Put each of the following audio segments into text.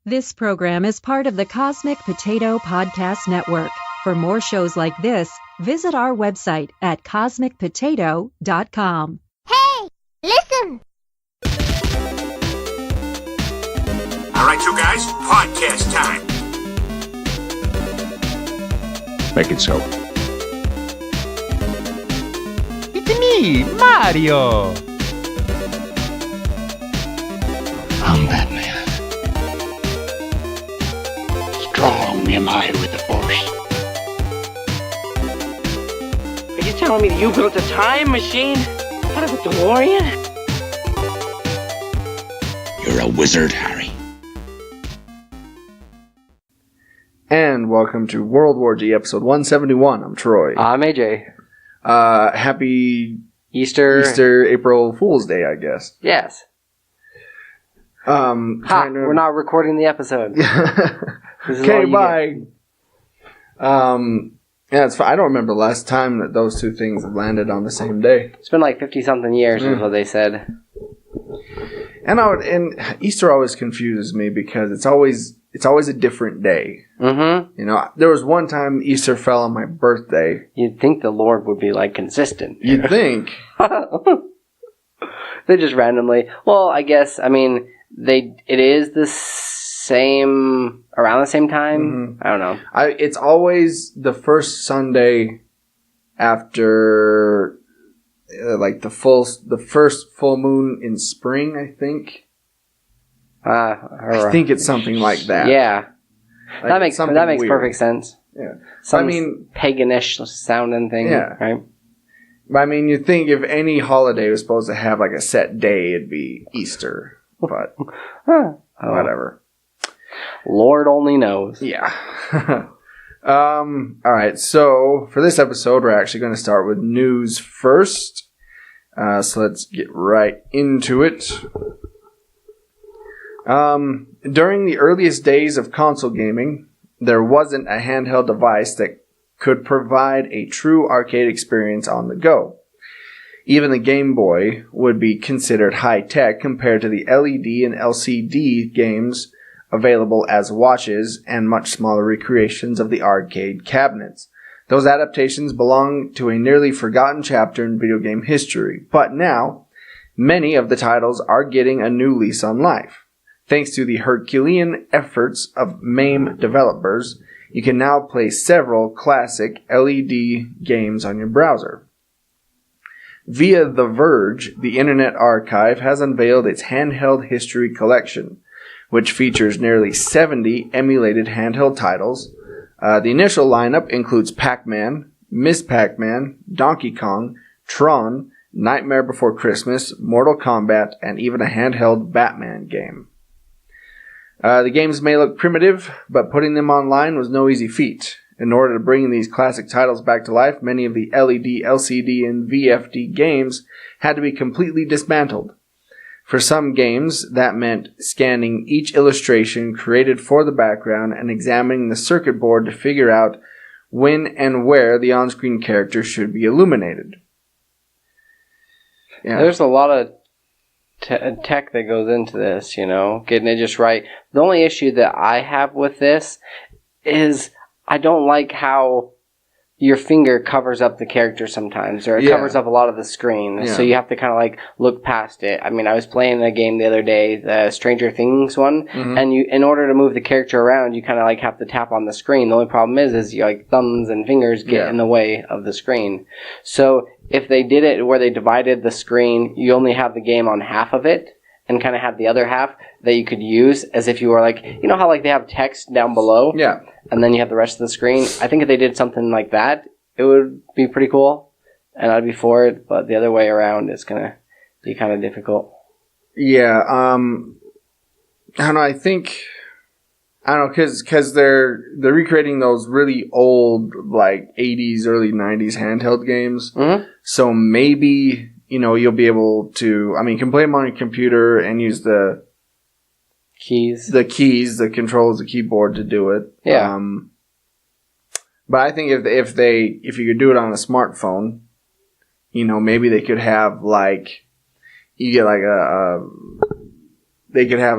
This program is part of the Cosmic Potato Podcast Network. For more shows like this, visit our website at cosmicpotato.com. Hey, listen! All right, you guys, podcast time. Make it so. It's me, Mario! I'm Batman. Strong am I with the Force. Are you telling me that you built a time machine out of a DeLorean? You're a wizard, Harry. And welcome to World War G, episode 171. I'm Troy. I'm AJ. Happy Easter, April Fool's Day, I guess. Yes. We're not recording the episode. Okay, bye. Yeah, it's fine. I don't remember the last time that those two things have landed on the same day. It's been like 50-something years is what they said. And Easter always confuses me because it's always a different day. Mm-hmm. You know, there was one time Easter fell on my birthday. You'd think the Lord would be like consistent. You'd think. They just randomly. Well, I guess. I mean, it is the same around the same time. Mm-hmm. I don't know. It's always the first Sunday after like the first full moon in spring. I think. I think it's something like that. Yeah, like that makes weird. perfect sense. Yeah, Some paganish sounding thing. Yeah. Right. But I mean, you'd think if any holiday was supposed to have like a set day, it'd be Easter. But whatever. Lord only knows. Yeah. All right. So for this episode, we're actually going to start with news first. So let's get right into it. During the earliest days of console gaming, there wasn't a handheld device that could provide a true arcade experience on the go. Even the Game Boy would be considered high-tech compared to the LED and LCD games available as watches and much smaller recreations of the arcade cabinets. Those adaptations belong to a nearly forgotten chapter in video game history, but now, many of the titles are getting a new lease on life. Thanks to the Herculean efforts of MAME developers, you can now play several classic LED games on your browser. Via The Verge, the Internet Archive has unveiled its handheld history collection, which features nearly 70 emulated handheld titles. The initial lineup includes Pac-Man, Miss Pac-Man, Donkey Kong, Tron, Nightmare Before Christmas, Mortal Kombat, and even a handheld Batman game. The games may look primitive, but putting them online was no easy feat. In order to bring these classic titles back to life, many of the LED, LCD, and VFD games had to be completely dismantled. For some games, that meant scanning each illustration created for the background and examining the circuit board to figure out when and where the on-screen character should be illuminated. Yeah. There's a lot of tech that goes into this, getting it just right. The only issue that I have with this is I don't like how your finger covers up the character sometimes, or it covers up a lot of the screen, so you have to kind of look past it. I mean, I was playing a game the other day, the Stranger Things one, and in order to move the character around, you kind of have to tap on the screen. The only problem is your thumbs and fingers get in the way of the screen. So if they did it where they divided the screen, you only have the game on half of it, and kind of have the other half that you could use as if you were how they have text down below? Yeah. And then you have the rest of the screen. I think if they did something like that, it would be pretty cool. And I'd be for it, but the other way around is going to be kind of difficult. Yeah, I don't know, because they're recreating those really old, 80s, early 90s handheld games. Mm-hmm. So maybe, you'll be able to, you can play them on your computer and use the keys, the controls, the keyboard to do it. Yeah. But I think if you could do it on a smartphone, maybe they could have they could have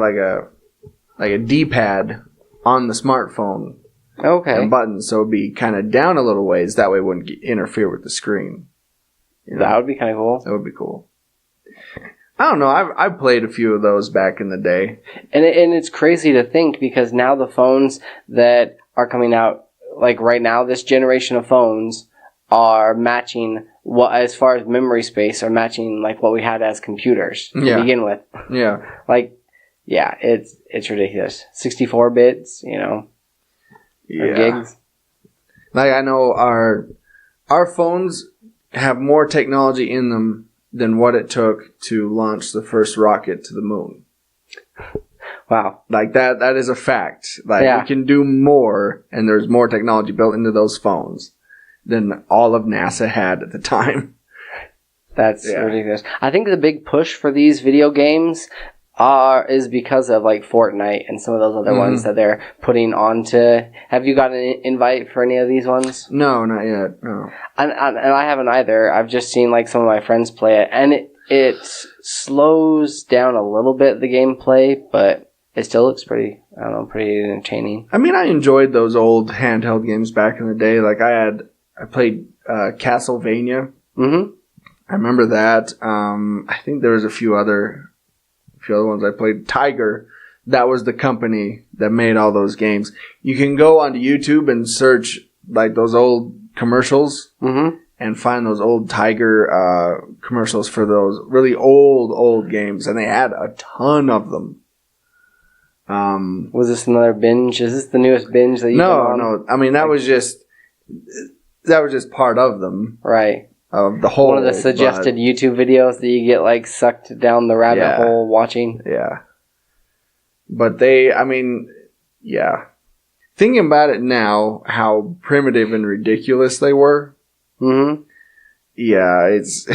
like a D-pad on the smartphone Okay. and buttons, so it'd be kind of down a little ways. That way, it wouldn't interfere with the screen. You know? That would be kind of cool. That would be cool. I don't know. I've played a few of those back in the day. And it's crazy to think, because now the phones that are coming out, like right now, this generation of phones are matching what, as far as memory space, are matching like what we had as computers to begin with. Yeah. Like, yeah, it's ridiculous. 64 bits, you know, or gigs. Like, I know our phones have more technology in them than what it took to launch the first rocket to the moon. Wow. Like, that is a fact. Like, Yeah. we can do more, and there's more technology built into those phones than all of NASA had at the time. That's ridiculous. I think the big push for these video games is because of like Fortnite and some of those other ones that they're putting onto. Have you got an invite for any of these ones? No, not yet. No. And I haven't either. I've just seen like some of my friends play it, and it slows down a little bit, the gameplay, but it still looks pretty entertaining. I mean, I enjoyed those old handheld games back in the day. Like, I played Castlevania. Mm-hmm. I remember that. I think there was a few other ones I played. Tiger, that was the company that made all those games. You can go onto YouTube and search like those old commercials and find those old Tiger commercials for those really old games, and they had a ton of them. Was this another binge? Is this the newest binge that you No. I mean, that was just part of them. Right. Of the whole. One of the suggested YouTube videos that you get like sucked down the rabbit hole watching. Yeah. But thinking about it now, how primitive and ridiculous they were. Mm-hmm. Yeah, it's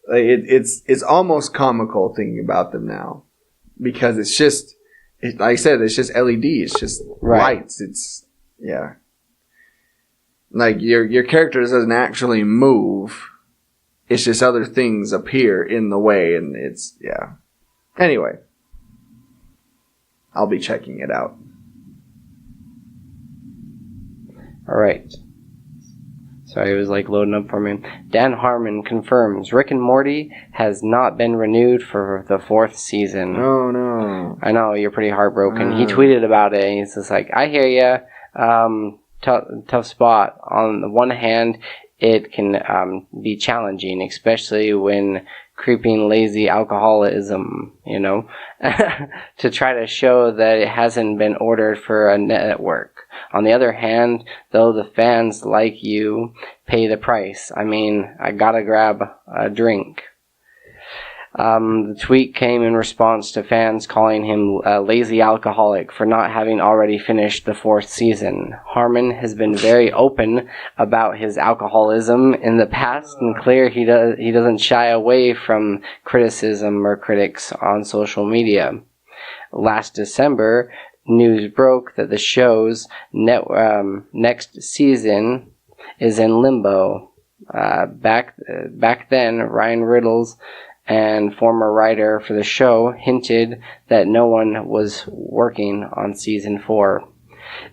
it's almost comical thinking about them now, because it's just, like I said, it's just LED. It's just lights. It's like your character doesn't actually move. It's just other things appear in the way, and it's Anyway, I'll be checking it out. All right. Sorry, it was like loading up for me. Dan Harmon confirms Rick and Morty has not been renewed for the 4th season. Oh no! I know, you're pretty heartbroken. He tweeted about it, and he's just like, "I hear ya. Tough spot. On the one hand, it can be challenging, especially when creeping lazy alcoholism, you know, to try to show that it hasn't been ordered for a network. On the other hand, though, the fans like you pay the price. I mean, I gotta grab a drink." The tweet came in response to fans calling him a lazy alcoholic for not having already finished the 4th season. Harmon has been very open about his alcoholism in the past, and clear he doesn't shy away from criticism or critics on social media. Last December, news broke that the show's next season is in limbo. Back then, Ryan Reynolds and former writer for the show hinted that no one was working on season 4.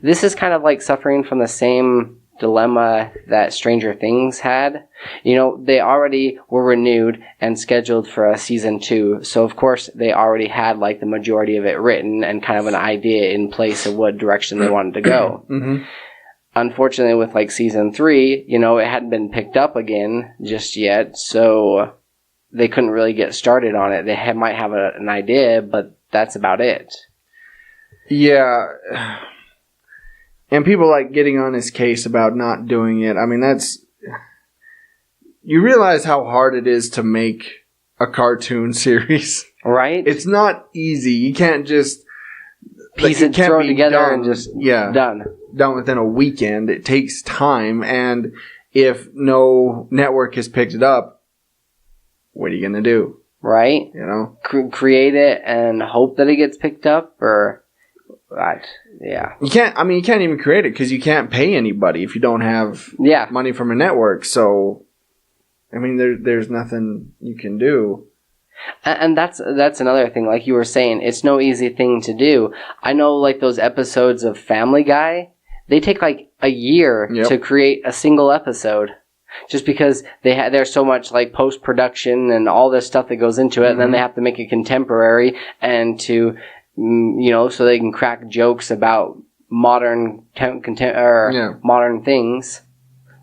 This is kind of like suffering from the same dilemma that Stranger Things had. You know, they already were renewed and scheduled for a season 2, so of course they already had like the majority of it written and kind of an idea in place of what direction they wanted to go. Mm-hmm. Unfortunately, with like season 3, you know, it hadn't been picked up again just yet, so they couldn't really get started on it. They might have an idea, but that's about it. Yeah. And people like getting on his case about not doing it. I mean, you realize how hard it is to make a cartoon series. Right? It's not easy. You can't just piece it, throw it together and just done. Done within a weekend. It takes time. And if no network has picked it up, what are you going to do? Right? You know? Create it and hope that it gets picked up, or yeah. You can't even create it because you can't pay anybody if you don't have money from a network. So, I mean, there's nothing you can do. And that's another thing. Like you were saying, it's no easy thing to do. I know, like those episodes of Family Guy, they take like a year to create a single episode, just because there's so much like post production and all this stuff that goes into it, and then they have to make it contemporary and to so they can crack jokes about modern modern things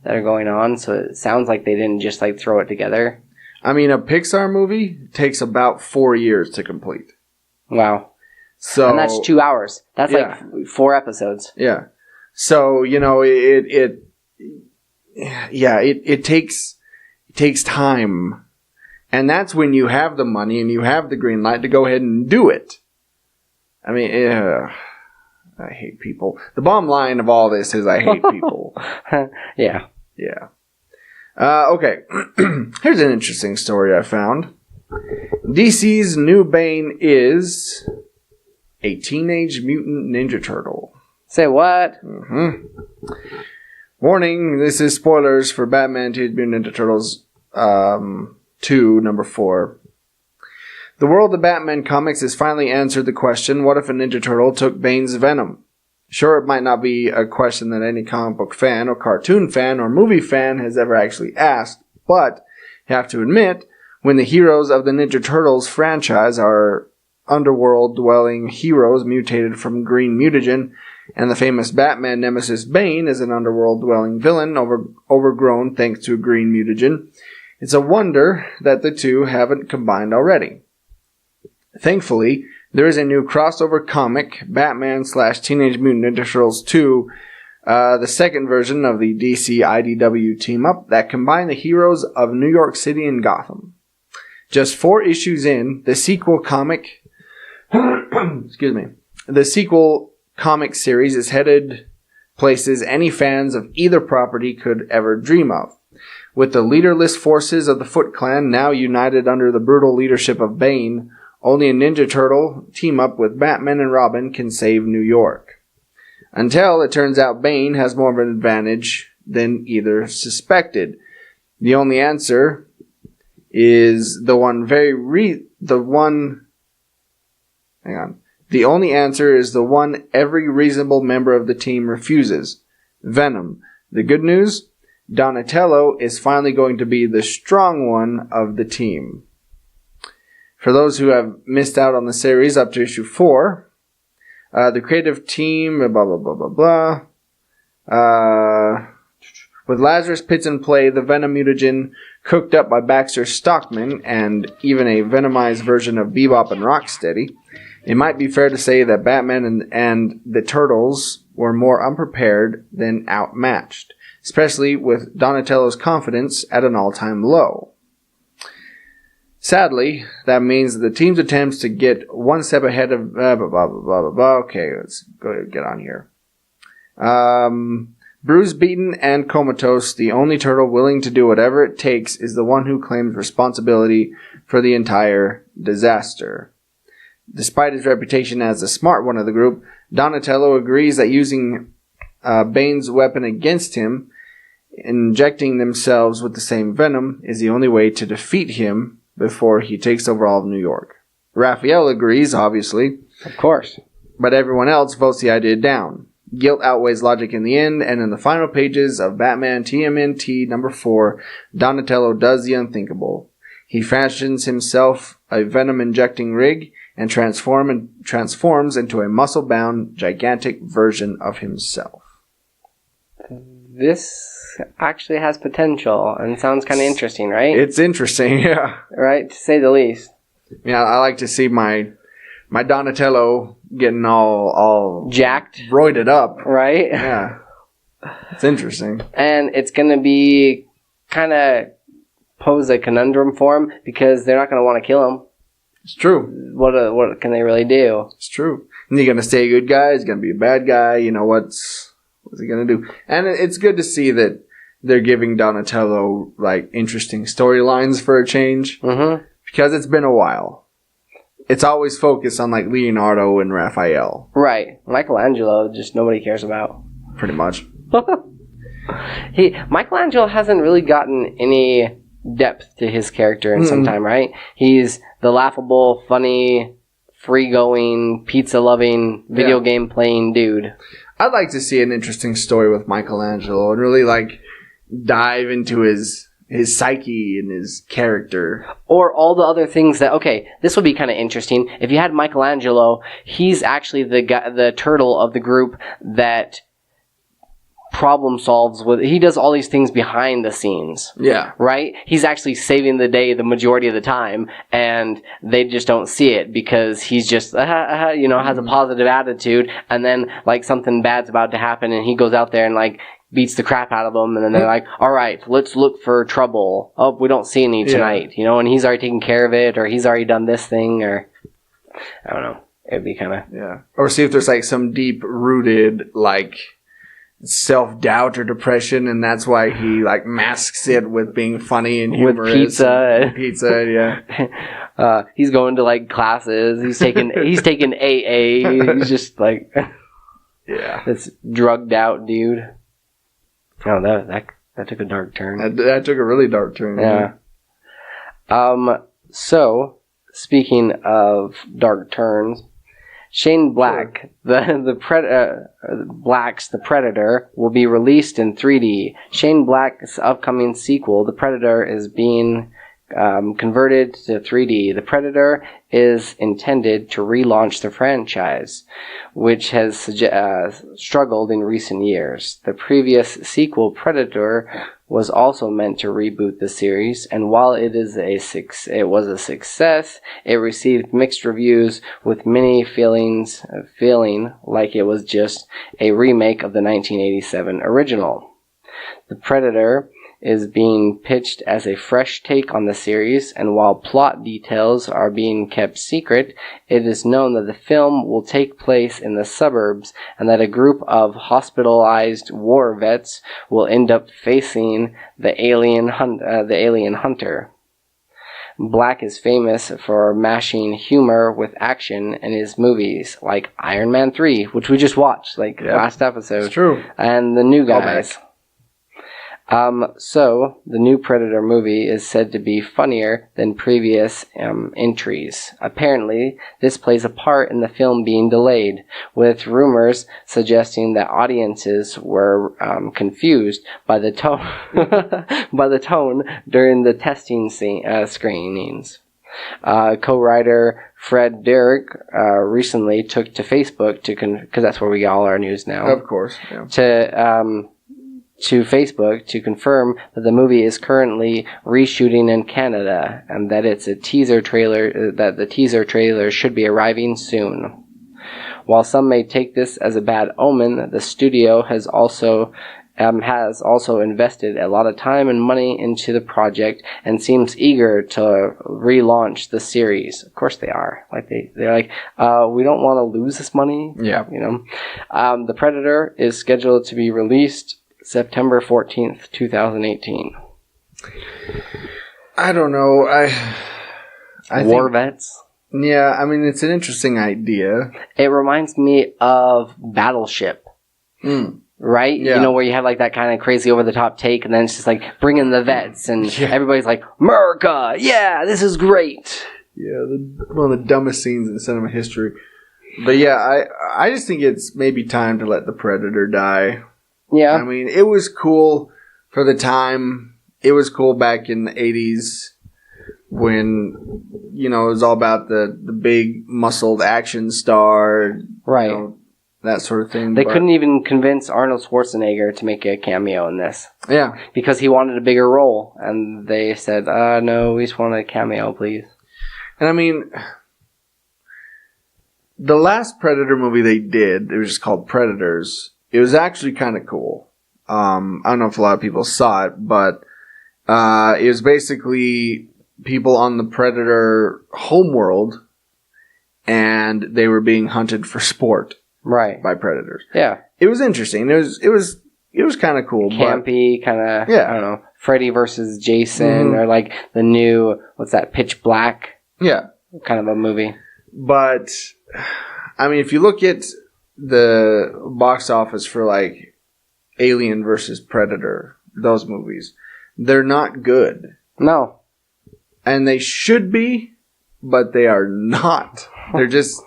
that are going on. So it sounds like they didn't just like throw it together. I mean, a Pixar movie takes about 4 years to complete. Wow. So, and that's 2 hours. That's like 4 episodes. Yeah. So, it takes time. And that's when you have the money and you have the green light to go ahead and do it. I mean, I hate people. The bottom line of all this is I hate people. Yeah. Yeah. Okay. Here's an interesting story I found. DC's new Bane is a Teenage Mutant Ninja Turtle. Say what? Warning, this is spoilers for Batman Teenage Mutant Ninja Turtles 2, number 4. The world of Batman comics has finally answered the question, what if a Ninja Turtle took Bane's venom? Sure, it might not be a question that any comic book fan or cartoon fan or movie fan has ever actually asked, but you have to admit, when the heroes of the Ninja Turtles franchise are underworld-dwelling heroes mutated from green mutagen, and the famous Batman nemesis Bane is an underworld-dwelling villain overgrown thanks to green mutagen, it's a wonder that the two haven't combined already. Thankfully, there is a new crossover comic, Batman/Teenage Mutant Ninja Turtles 2, the second version of the DC IDW team-up that combine the heroes of New York City and Gotham. Just 4 issues in, the sequel comic the sequel comic series is headed places any fans of either property could ever dream of. With the leaderless forces of the Foot Clan now united under the brutal leadership of Bane, only a Ninja Turtle team-up with Batman and Robin can save New York. Until it turns out Bane has more of an advantage than either suspected. The only answer is the only answer is the one every reasonable member of the team refuses. Venom. The good news? Donatello is finally going to be the strong one of the team. For those who have missed out on the series up to issue 4, the creative team, with Lazarus Pitts in play, the Venom mutagen cooked up by Baxter Stockman, and even a venomized version of Bebop and Rocksteady, it might be fair to say that Batman and the Turtles were more unprepared than outmatched, especially with Donatello's confidence at an all-time low. Sadly, that means that the team's attempts to get one step ahead of... Okay, let's go get on here. Bruised, beaten, and comatose, the only turtle willing to do whatever it takes is the one who claims responsibility for the entire disaster. Despite his reputation as the smart one of the group, Donatello agrees that using Bane's weapon against him, injecting themselves with the same venom, is the only way to defeat him before he takes over all of New York. Raphael agrees, obviously. Of course. But everyone else votes the idea down. Guilt outweighs logic in the end, and in the final pages of Batman TMNT number 4, Donatello does the unthinkable. He fashions himself a venom-injecting rig and transforms into a muscle-bound, gigantic version of himself. This actually has potential and sounds kind of interesting, right? It's interesting, yeah. Right, to say the least. Yeah, I like to see my Donatello getting all jacked, roided up. Right? Yeah. It's interesting. And it's going to be kind of pose a conundrum for him because they're not going to want to kill him. It's true. What can they really do? It's true. And he's going to stay a good guy. He's going to be a bad guy. You know, what's he going to do? And it's good to see that they're giving Donatello, like, interesting storylines for a change. Mm-hmm. Because it's been a while. It's always focused on, like, Leonardo and Raphael. Right. Michelangelo, just nobody cares about. Pretty much. Michelangelo hasn't really gotten any depth to his character in some time, right? He's the laughable, funny, free-going, pizza-loving, video game playing dude. I'd like to see an interesting story with Michelangelo and really like dive into his psyche and his character. Or all the other things that, okay, this would be kind of interesting. If you had Michelangelo, he's actually the turtle of the group that problem solves with, he does all these things behind the scenes. Yeah. Right? He's actually saving the day the majority of the time, and they just don't see it because he's just, has a positive attitude, and then, like, something bad's about to happen, and he goes out there and, like, beats the crap out of them, and then they're like, all right, let's look for trouble. Oh, we don't see any tonight, and he's already taken care of it, or he's already done this thing, or, I don't know. It'd be kind of... Yeah. Or see if there's, like, some deep-rooted, like, self-doubt or depression, and that's why he like masks it with being funny and humorous. With pizza. Yeah. He's going to like classes. He's taking AA. He's just like this drugged out dude. Oh, that took a dark turn. That took a really dark turn. Yeah. So speaking of dark turns, Shane Black, Black's The Predator, will be released in 3D. Shane Black's upcoming sequel, The Predator, is being converted to 3D. The Predator is intended to relaunch the franchise, which has struggled in recent years. The previous sequel, Predator, was also meant to reboot the series, and while it was a success, it received mixed reviews, with many feeling like it was just a remake of the 1987 original. The Predator is being pitched as a fresh take on the series, and while plot details are being kept secret, it is known that the film will take place in the suburbs and that a group of hospitalized war vets will end up facing the alien hunter. Black is famous for mashing humor with action in his movies like Iron Man 3, which we just watched last episode. It's true. And The New Guys. So, the new Predator movie is said to be funnier than previous entries. Apparently, this plays a part in the film being delayed, with rumors suggesting that audiences were confused by the tone during the testing screenings. Co-writer Fred Derrick recently took to Facebook because that's where we get all our news now. Of course, yeah. To Facebook to confirm that the movie is currently reshooting in Canada and that it's a teaser trailer, that the teaser trailer should be arriving soon. While some may take this as a bad omen, the studio has also invested a lot of time and money into the project and seems eager to relaunch the series. Of course they are. They're like, we don't want to lose this money. Yeah. The Predator is scheduled to be released September 14th, 2018. I don't know. I War vets? Yeah, I mean, it's an interesting idea. It reminds me of Battleship. Right? Yeah. Where you have like that kind of crazy over-the-top take, and then it's just like bring in the vets, and everybody's like, America! Yeah, this is great! Yeah, one of the dumbest scenes in cinema history. But yeah, I just think it's maybe time to let the Predator die. Yeah. I mean, it was cool for the time. It was cool back in the 80s when, it was all about the big muscled action star. Right. That sort of thing. They couldn't even convince Arnold Schwarzenegger to make a cameo in this. Yeah. Because he wanted a bigger role. And they said, no, we just want a cameo, please. And I mean, the last Predator movie they did, it was just called Predators. It was actually kind of cool. I don't know if a lot of people saw it, but it was basically people on the Predator homeworld, and they were being hunted for sport, right, by predators. Yeah, it was interesting. It was kind of cool, campy, kind of. Yeah, I don't know, Freddy versus Jason, or like the new Pitch Black. Yeah, kind of a movie. But I mean, if you look at the box office for like Alien versus Predator, those movies, they're not good. No. And they should be, but they are not. They're just...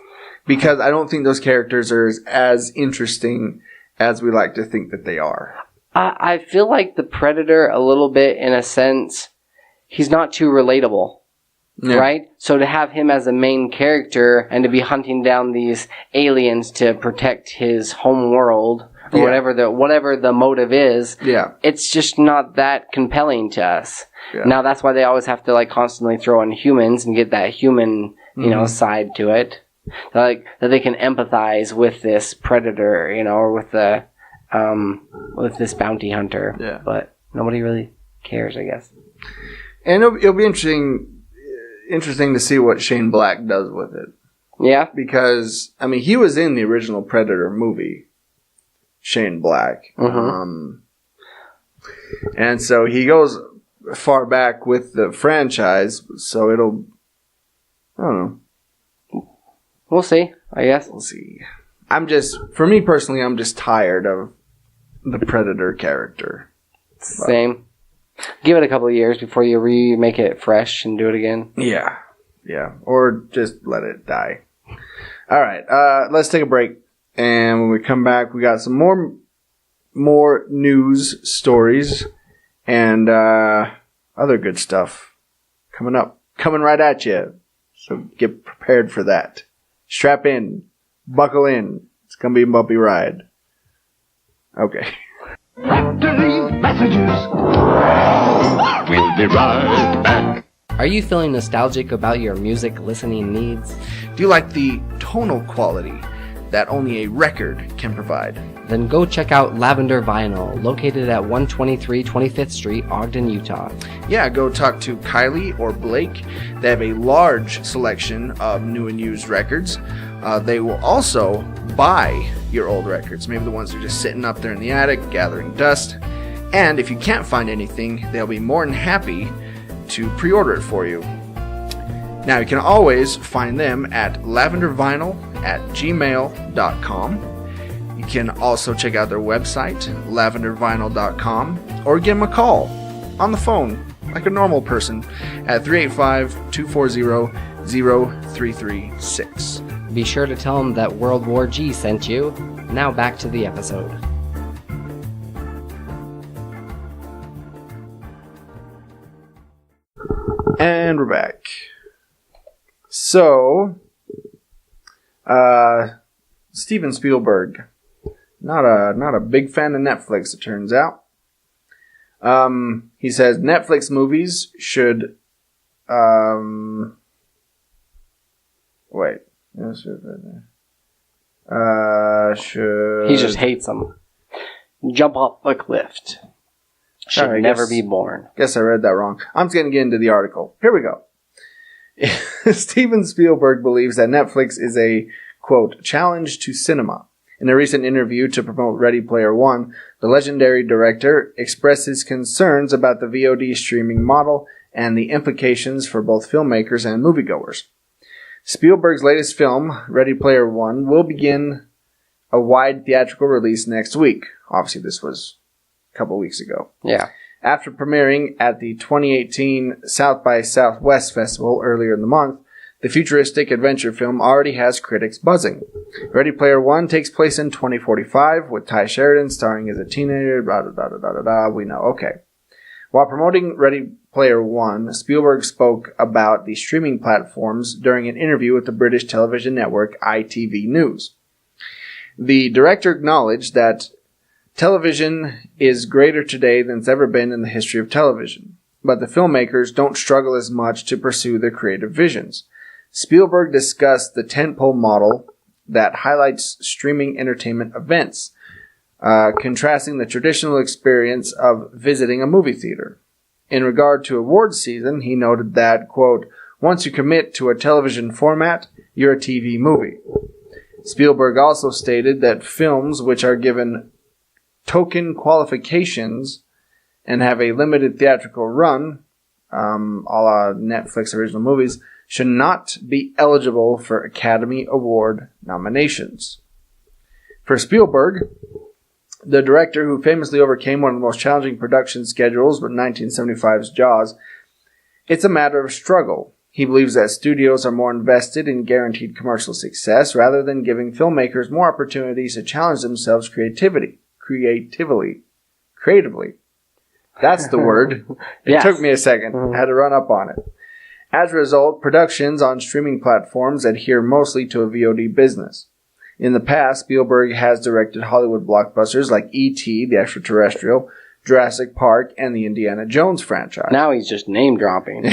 Because I don't think those characters are as interesting as we like to think that they are. I feel like the Predator, a little bit, in a sense, he's not too relatable. Yeah. Right? So to have him as a main character and to be hunting down these aliens to protect his home world, or whatever the motive is, it's just not that compelling to us. Yeah. Now that's why they always have to like constantly throw in humans and get that human, side to it. Like that they can empathize with this predator, or with the with this bounty hunter. Yeah. But nobody really cares, I guess. And it'll be interesting to see what Shane Black does with it. Yeah. Because he was in the original Predator movie, Shane Black. Mm-hmm. And so he goes far back with the franchise, so it'll... I don't know. We'll see, I guess. We'll see. For me personally, I'm just tired of the Predator character. Same. Give it a couple of years before you remake it fresh and do it again. Yeah. Yeah. Or just let it die. All right. Let's take a break. And when we come back, we got some more news stories and other good stuff coming up. Coming right at you. So get prepared for that. Strap in. Buckle in. It's going to be a bumpy ride. Okay. After these messages, we'll be right back. Are you feeling nostalgic about your music listening needs? Do you like the tonal quality that only a record can provide? Then go check out Lavender Vinyl, located at 123 25th Street, Ogden, Utah. Yeah, go talk to Kylie or Blake. They have a large selection of new and used records. They will also buy your old records, maybe the ones that are just sitting up there in the attic, gathering dust. And if you can't find anything, they'll be more than happy to pre-order it for you. Now, you can always find them at lavendervinyl@gmail.com. You can also check out their website, lavendervinyl.com, or give them a call on the phone, like a normal person, at 385-240-0336. Be sure to tell them that World War G sent you. Now back to the episode. And we're back. So, Steven Spielberg, not a big fan of Netflix, it turns out. He says Netflix movies should, wait. Should... He just hates them. Jump off a cliff. Should never be born. Guess I read that wrong. I'm just going to get into the article. Here we go. Steven Spielberg believes that Netflix is a, quote, challenge to cinema. In a recent interview to promote Ready Player One, the legendary director expressed his concerns about the VOD streaming model and the implications for both filmmakers and moviegoers. Spielberg's latest film, Ready Player One, will begin a wide theatrical release next week. Obviously, this was a couple weeks ago. Yeah. After premiering at the 2018 South by Southwest Festival earlier in the month, the futuristic adventure film already has critics buzzing. Ready Player One takes place in 2045, with Ty Sheridan starring as a teenager, we know, okay. While promoting Ready Player One, Spielberg spoke about the streaming platforms during an interview with the British television network ITV News. The director acknowledged that television is greater today than it's ever been in the history of television, but the filmmakers don't struggle as much to pursue their creative visions. Spielberg discussed the tentpole model that highlights streaming entertainment events, contrasting the traditional experience of visiting a movie theater. In regard to awards season, he noted that, quote, once you commit to a television format, you're a TV movie. Spielberg also stated that films which are given token qualifications and have a limited theatrical run, a la Netflix original movies, should not be eligible for Academy Award nominations. For Spielberg, the director who famously overcame one of the most challenging production schedules with 1975's Jaws, It's a matter of struggle. He believes that studios are more invested in guaranteed commercial success rather than giving filmmakers more opportunities to challenge themselves creatively. That's the word. It Yes. took me a second. I had to run up on it. As a result, productions on streaming platforms adhere mostly to a VOD business. In the past, Spielberg has directed Hollywood blockbusters like E.T., the Extraterrestrial, Jurassic Park, and the Indiana Jones franchise. Now he's just name dropping.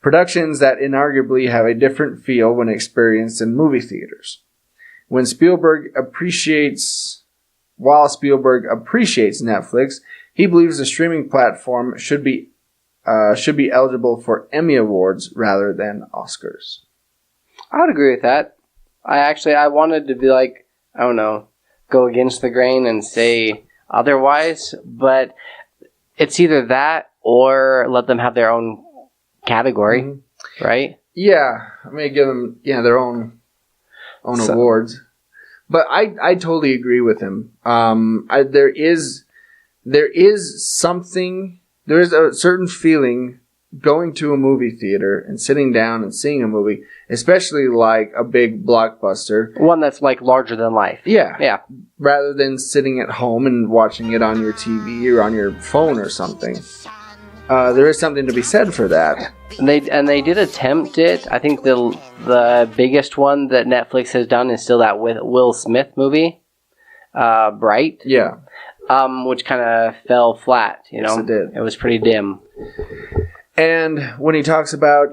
Productions that inarguably have a different feel when experienced in movie theaters. While Spielberg appreciates Netflix, he believes the streaming platform should be eligible for Emmy Awards rather than Oscars. I would agree with that. I wanted to be like, I don't know, go against the grain and say otherwise, but it's either that or let them have their own category, right? Yeah, I may give them their own awards, but I totally agree with him. There is a certain feeling going to a movie theater and sitting down and seeing a movie, especially like a big blockbuster, One that's like larger than life. Yeah. rather than sitting at home and watching it on your TV or on your phone or something. There is something to be said for that. And they did attempt it. I think the biggest one that Netflix has done is still that with Will Smith movie, Bright. Yeah. Which kind of fell flat, you know. Yes, it did. It was pretty dim. And when he talks about,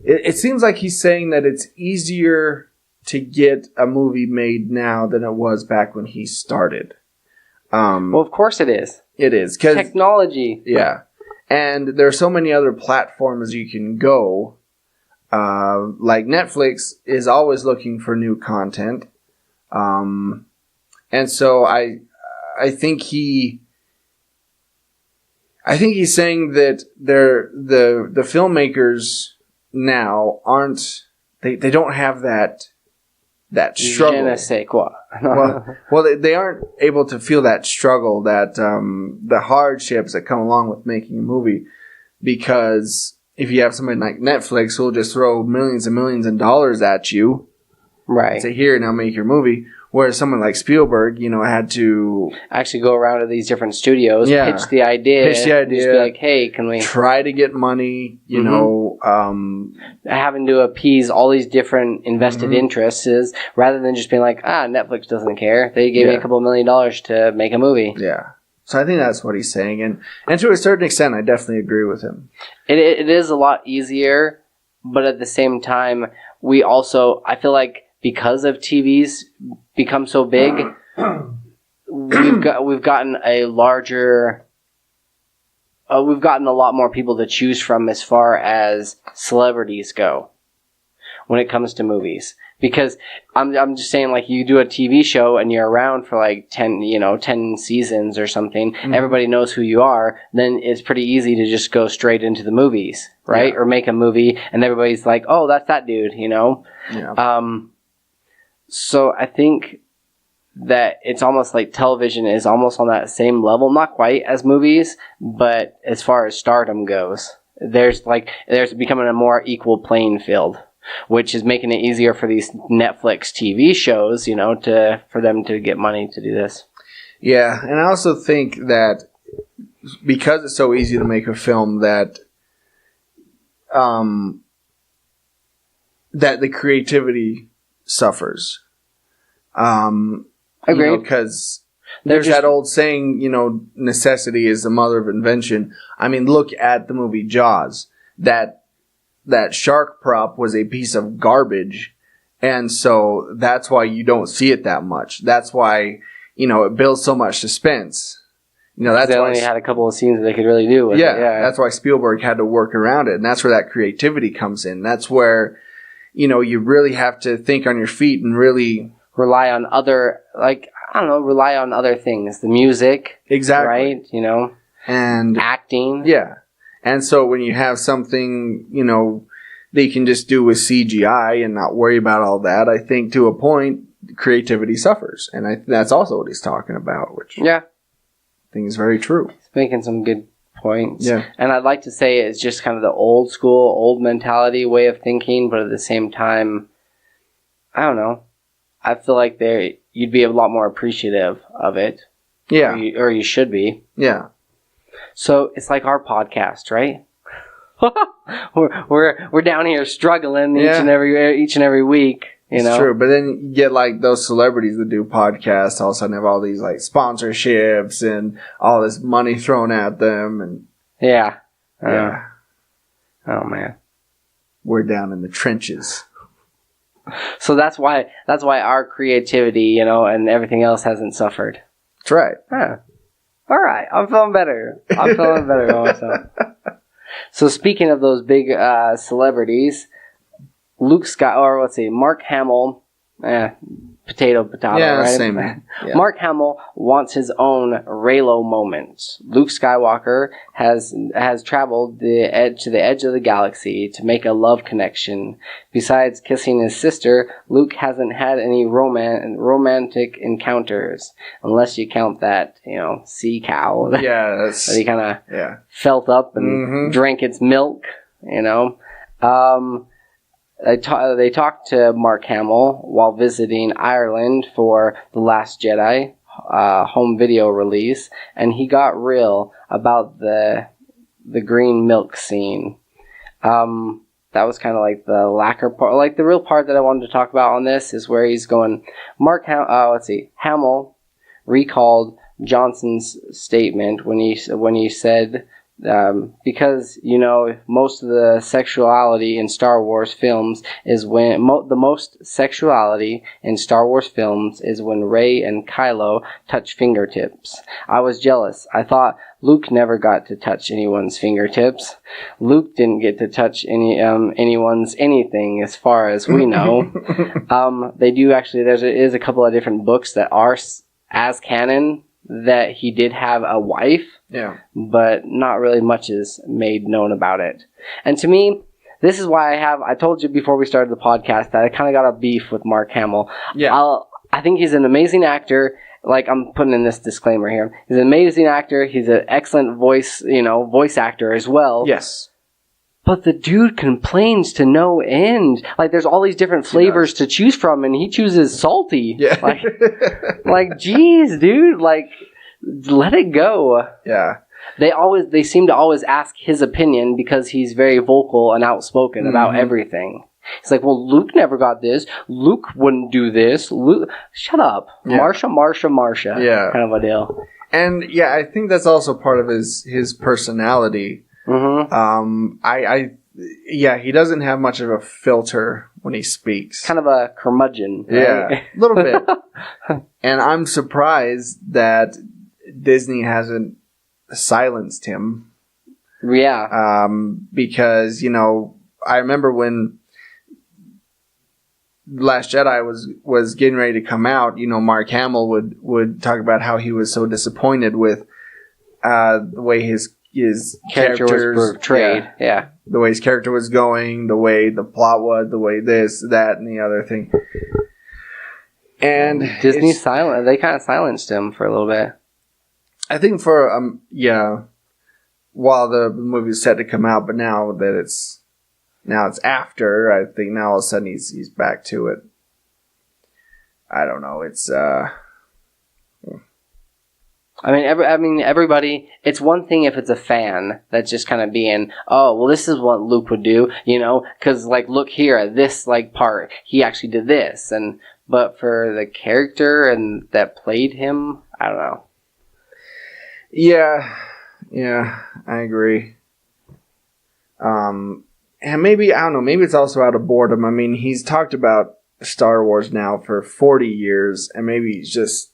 it seems like he's saying that it's easier to get a movie made now than it was back when he started. Well, of course it is. It is. 'Cause, Technology. yeah. And there are so many other platforms you can go. Like Netflix is always looking for new content. And so I think he's saying that the filmmakers now they don't have that struggle. Je ne sais quoi. well, they aren't able to feel that struggle, that the hardships that come along with making a movie, because if you have somebody like Netflix who'll just throw millions and millions of dollars at you, Right. and say, here, now make your movie. Whereas someone like Spielberg, had to Actually go around to these different studios, Yeah. pitch the idea, Pitch the idea. just be like, hey, can we... try to get money, having to appease all these different invested interests is, rather than just being like, Netflix doesn't care. They gave me a couple $1 million to make a movie. Yeah. So I think that's what he's saying. And to a certain extent, I definitely agree with him. It is a lot easier, but at the same time, I feel like because of TV's become so big, we've gotten a larger... we've gotten a lot more people to choose from as far as celebrities go when it comes to movies. Because I'm just saying, like, you do a TV show and you're around for like 10 seasons or something, everybody knows who you are, then it's pretty easy to just go straight into the movies, right? Yeah. Or make a movie and everybody's like, oh, that's that dude, Yeah. So I think that it's almost like television is almost on that same level, not quite as movies, but as far as stardom goes, there's becoming a more equal playing field, which is making it easier for these Netflix TV shows, for them to get money to do this. Yeah, and I also think that because it's so easy to make a film that that the creativity suffers. Agreed. Because there's that old saying, necessity is the mother of invention. I mean, look at the movie Jaws. That shark prop was a piece of garbage, and so that's why you don't see it that much. That's why, it builds so much suspense. That's they why only had a couple of scenes that they could really do with it. Yeah, that's why Spielberg had to work around it, and that's where that creativity comes in. That's where, you really have to think on your feet and really rely on other things. The music. Exactly. Right? And acting. Yeah. And so when you have something, they can just do with CGI and not worry about all that, I think to a point, creativity suffers. And that's also what he's talking about, which I think is very true. He's making some good points. Yeah. And I'd like to say it's just kind of the old school, old mentality way of thinking, but at the same time, I don't know. I feel like you'd be a lot more appreciative of it. Yeah. Or you should be. Yeah. So it's like our podcast, right? we're down here struggling each and every week. You know? It's true, but then you get like those celebrities that do podcasts all of a sudden have all these like sponsorships and all this money thrown at them, and yeah. Oh man, we're down in the trenches. So that's why our creativity, and everything else hasn't suffered. That's right. Huh. All right, I'm feeling better. About myself. So speaking of those big Yeah, celebrities, Mark Hamill, potato, right? same. Yeah. Mark Hamill wants his own Reylo moment. Luke Skywalker has traveled to the edge of the galaxy to make a love connection. Besides kissing his sister, Luke hasn't had any romantic encounters, unless you count that, sea cow that he kind of felt up and drank its milk, They talked to Mark Hamill while visiting Ireland for The Last Jedi home video release, and he got real about the green milk scene. That was kind of like the lacquer part. Like the real part that I wanted to talk about on this is where he's going. Hamill recalled Johnson's statement when he said. Because most of the sexuality in Star Wars films is when the most sexuality in Star Wars films is when Rey and Kylo touch fingertips. I was jealous. I thought Luke never got to touch anyone's fingertips. Luke didn't get to touch anyone's anything, as far as we know. They do actually. There is a couple of different books that are as canon that he did have a wife. Yeah. But not really much is made known about it. And to me, this is why I told you before we started the podcast that I kind of got a beef with Mark Hamill. Yeah. I think he's an amazing actor. Like, I'm putting in this disclaimer here. He's an amazing actor. He's an excellent voice actor as well. Yes. But the dude complains to no end. Like, there's all these different flavors to choose from, and he chooses salty. Yeah. Like, geez, dude. Like, let it go. Yeah. They seem to always ask his opinion because he's very vocal and outspoken about everything. It's like, well, Luke never got this. Luke wouldn't do this. Luke, shut up. Yeah. Marsha. Yeah. Kind of a deal. And yeah, I think that's also part of his personality. Mm-hmm. He doesn't have much of a filter when he speaks. Kind of a curmudgeon. Right? Yeah, a little bit. And I'm surprised that Disney hasn't silenced him. Yeah. Because, I remember when Last Jedi was getting ready to come out, Mark Hamill would talk about how he was so disappointed with the way his character was portrayed. Yeah. The way his character was going, the way the plot was, the way this, that, and the other thing. And Disney they kind of silenced him for a little bit. I think while the movie's set to come out, but now it's after, I think now all of a sudden he's back to it. I don't know. It's everybody. It's one thing if it's a fan that's just kind of being, oh, well, this is what Luke would do, because like, look here at this like part, he actually did this, but for the character and that played him, I don't know. Yeah, I agree. And maybe, I don't know, maybe it's also out of boredom. I mean, he's talked about Star Wars now for 40 years, and maybe he's just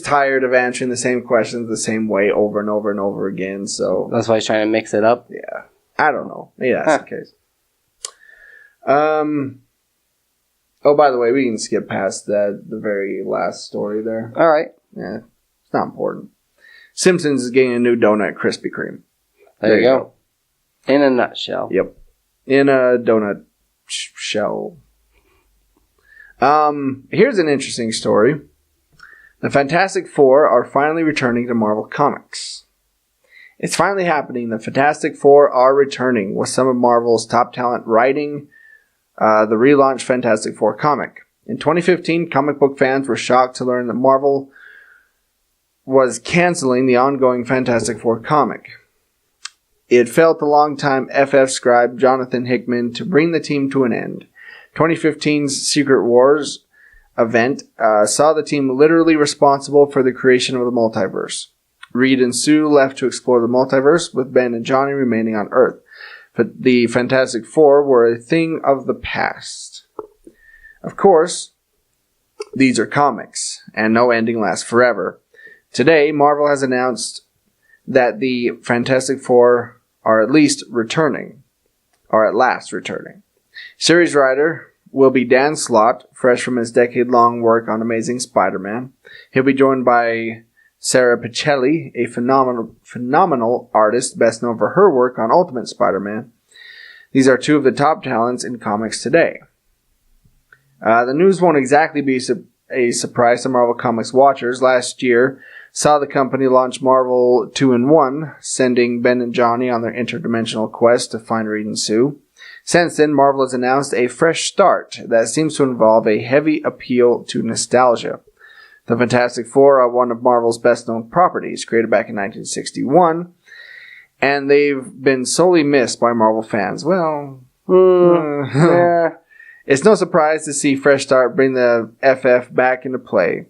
tired of answering the same questions the same way over and over and over again, so... That's why he's trying to mix it up? Yeah. I don't know. Maybe that's the case. Oh, by the way, we can skip past the very last story there. All right. Yeah, it's not important. Simpsons is getting a new donut Krispy Kreme. There you go. In a nutshell. Yep. In a donut shell. Here's an interesting story. The Fantastic Four are finally returning to Marvel Comics. It's finally happening. The Fantastic Four are returning, with some of Marvel's top talent writing the relaunched Fantastic Four comic. In 2015, comic book fans were shocked to learn that Marvel was canceling the ongoing Fantastic Four comic. It felt the longtime FF scribe Jonathan Hickman to bring the team to an end. 2015's Secret Wars event saw the team literally responsible for the creation of the multiverse. Reed and Sue left to explore the multiverse, with Ben and Johnny remaining on Earth. But the Fantastic Four were a thing of the past. Of course, these are comics, and no ending lasts forever. Today, Marvel has announced that the Fantastic Four are at last returning. Series writer will be Dan Slott, fresh from his decade-long work on Amazing Spider-Man. He'll be joined by Sarah Pichelli, a phenomenal artist, best known for her work on Ultimate Spider-Man. These are two of the top talents in comics today. The news won't exactly be a surprise to Marvel Comics watchers. Last year saw the company launch Marvel 2-in-1, sending Ben and Johnny on their interdimensional quest to find Reed and Sue. Since then, Marvel has announced a fresh start that seems to involve a heavy appeal to nostalgia. The Fantastic Four are one of Marvel's best-known properties, created back in 1961, and they've been sorely missed by Marvel fans. Well, yeah. It's no surprise to see Fresh Start bring the FF back into play.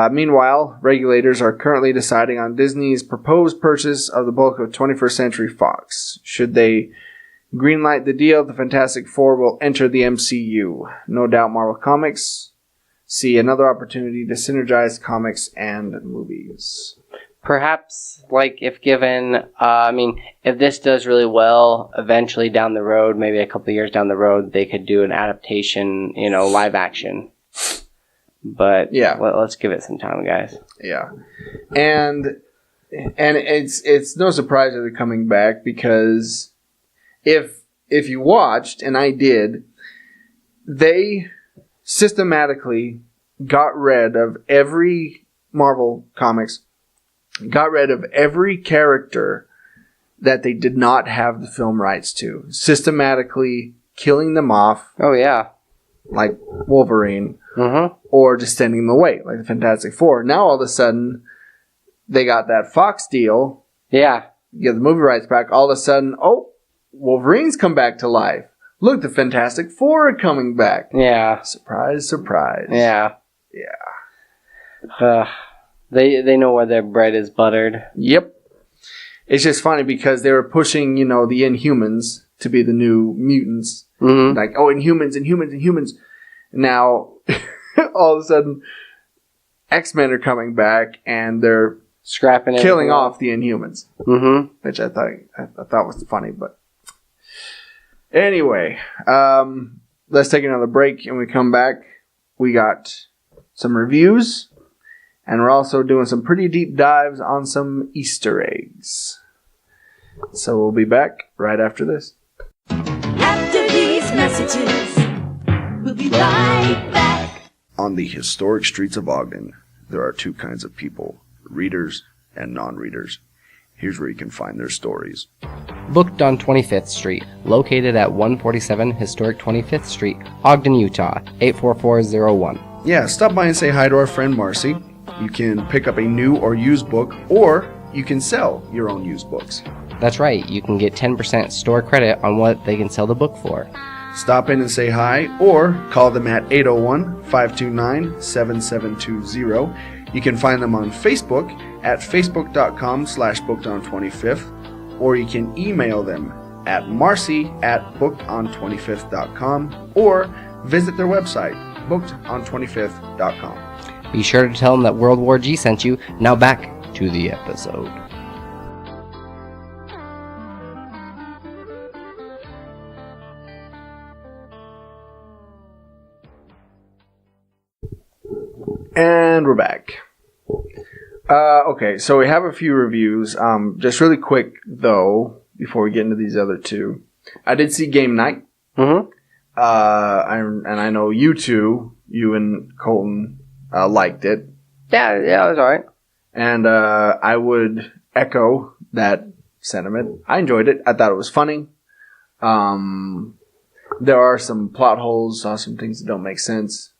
Meanwhile, regulators are currently deciding on Disney's proposed purchase of the bulk of 21st Century Fox. Should they greenlight the deal, the Fantastic Four will enter the MCU. No doubt Marvel Comics see another opportunity to synergize comics and movies. Perhaps, like, if given, if this does really well, eventually down the road, maybe a couple of years down the road, they could do an adaptation, live action. But yeah, let's give it some time, guys. Yeah, and it's no surprise that they're coming back, because if you watched, and I did, they systematically got rid of every Marvel Comics. Got rid of every character that they did not have the film rights to. Systematically killing them off. Oh, yeah. Like Wolverine. Mm-hmm. Or just sending them away, like the Fantastic Four. Now, all of a sudden, they got that Fox deal. Yeah. You get the movie rights back. All of a sudden, Wolverine's come back to life. Look, the Fantastic Four are coming back. Yeah. Surprise, surprise. Yeah. Yeah. They know where their bread is buttered. Yep. It's just funny because they were pushing, the Inhumans to be the new mutants. Mm-hmm. Like, Inhumans. Now, all of a sudden, X-Men are coming back and they're scrapping, killing off the Inhumans. Mm-hmm. Which I thought was funny, but anyway, let's take another break, and we come back. We got some reviews. And we're also doing some pretty deep dives on some Easter eggs. So we'll be back right after this. After these messages, we'll be right back. On the historic streets of Ogden, there are two kinds of people, readers and non-readers. Here's where you can find their stories. Booked on 25th Street, located at 147 Historic 25th Street, Ogden, Utah, 84401. Yeah, stop by and say hi to our friend Marcy. You can pick up a new or used book, or you can sell your own used books. That's right, you can get 10% store credit on what they can sell the book for. Stop in and say hi, or call them at 801-529-7720. You can find them on Facebook at facebook.com/bookedon25th, or you can email them at marcy@bookedon25th.com, or visit their website, bookedon25th.com. Be sure to tell them that World War G sent you. Now back to the episode. And we're back. Okay, so we have a few reviews. Just really quick, though, before we get into these other two. I did see Game Night. Mm-hmm. And I know you two, you and Colton, liked it. Yeah, it was alright. And I would echo that sentiment. I enjoyed it. I thought it was funny. There are some plot holes, some things that don't make sense.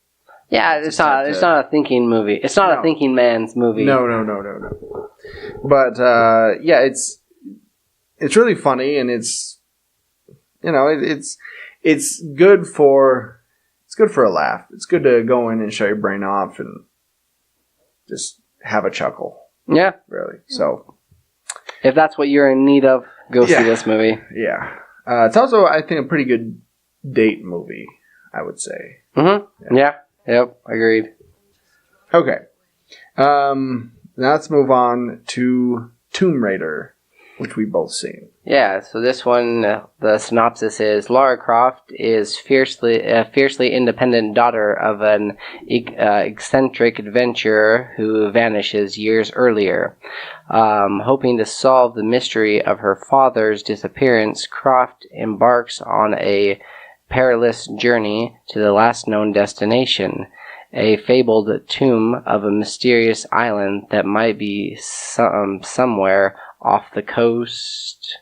Yeah, it's not a thinking movie. It's not a thinking man's movie. No. But yeah, it's really funny, and it's good for a laugh. It's good to go in and shut your brain off and just have a chuckle. Yeah, really. So, if that's what you're in need of, go see this movie. Yeah, it's also, I think, a pretty good date movie, I would say. Mm-hmm. Yeah. Yep. Agreed. Okay. Now let's move on to Tomb Raider, which we've both seen. Yeah, so this one, the synopsis is, Lara Croft is a fiercely independent daughter of an eccentric adventurer who vanishes years earlier. Hoping to solve the mystery of her father's disappearance, Croft embarks on a perilous journey to the last known destination, a fabled tomb of a mysterious island that might be somewhere off the coast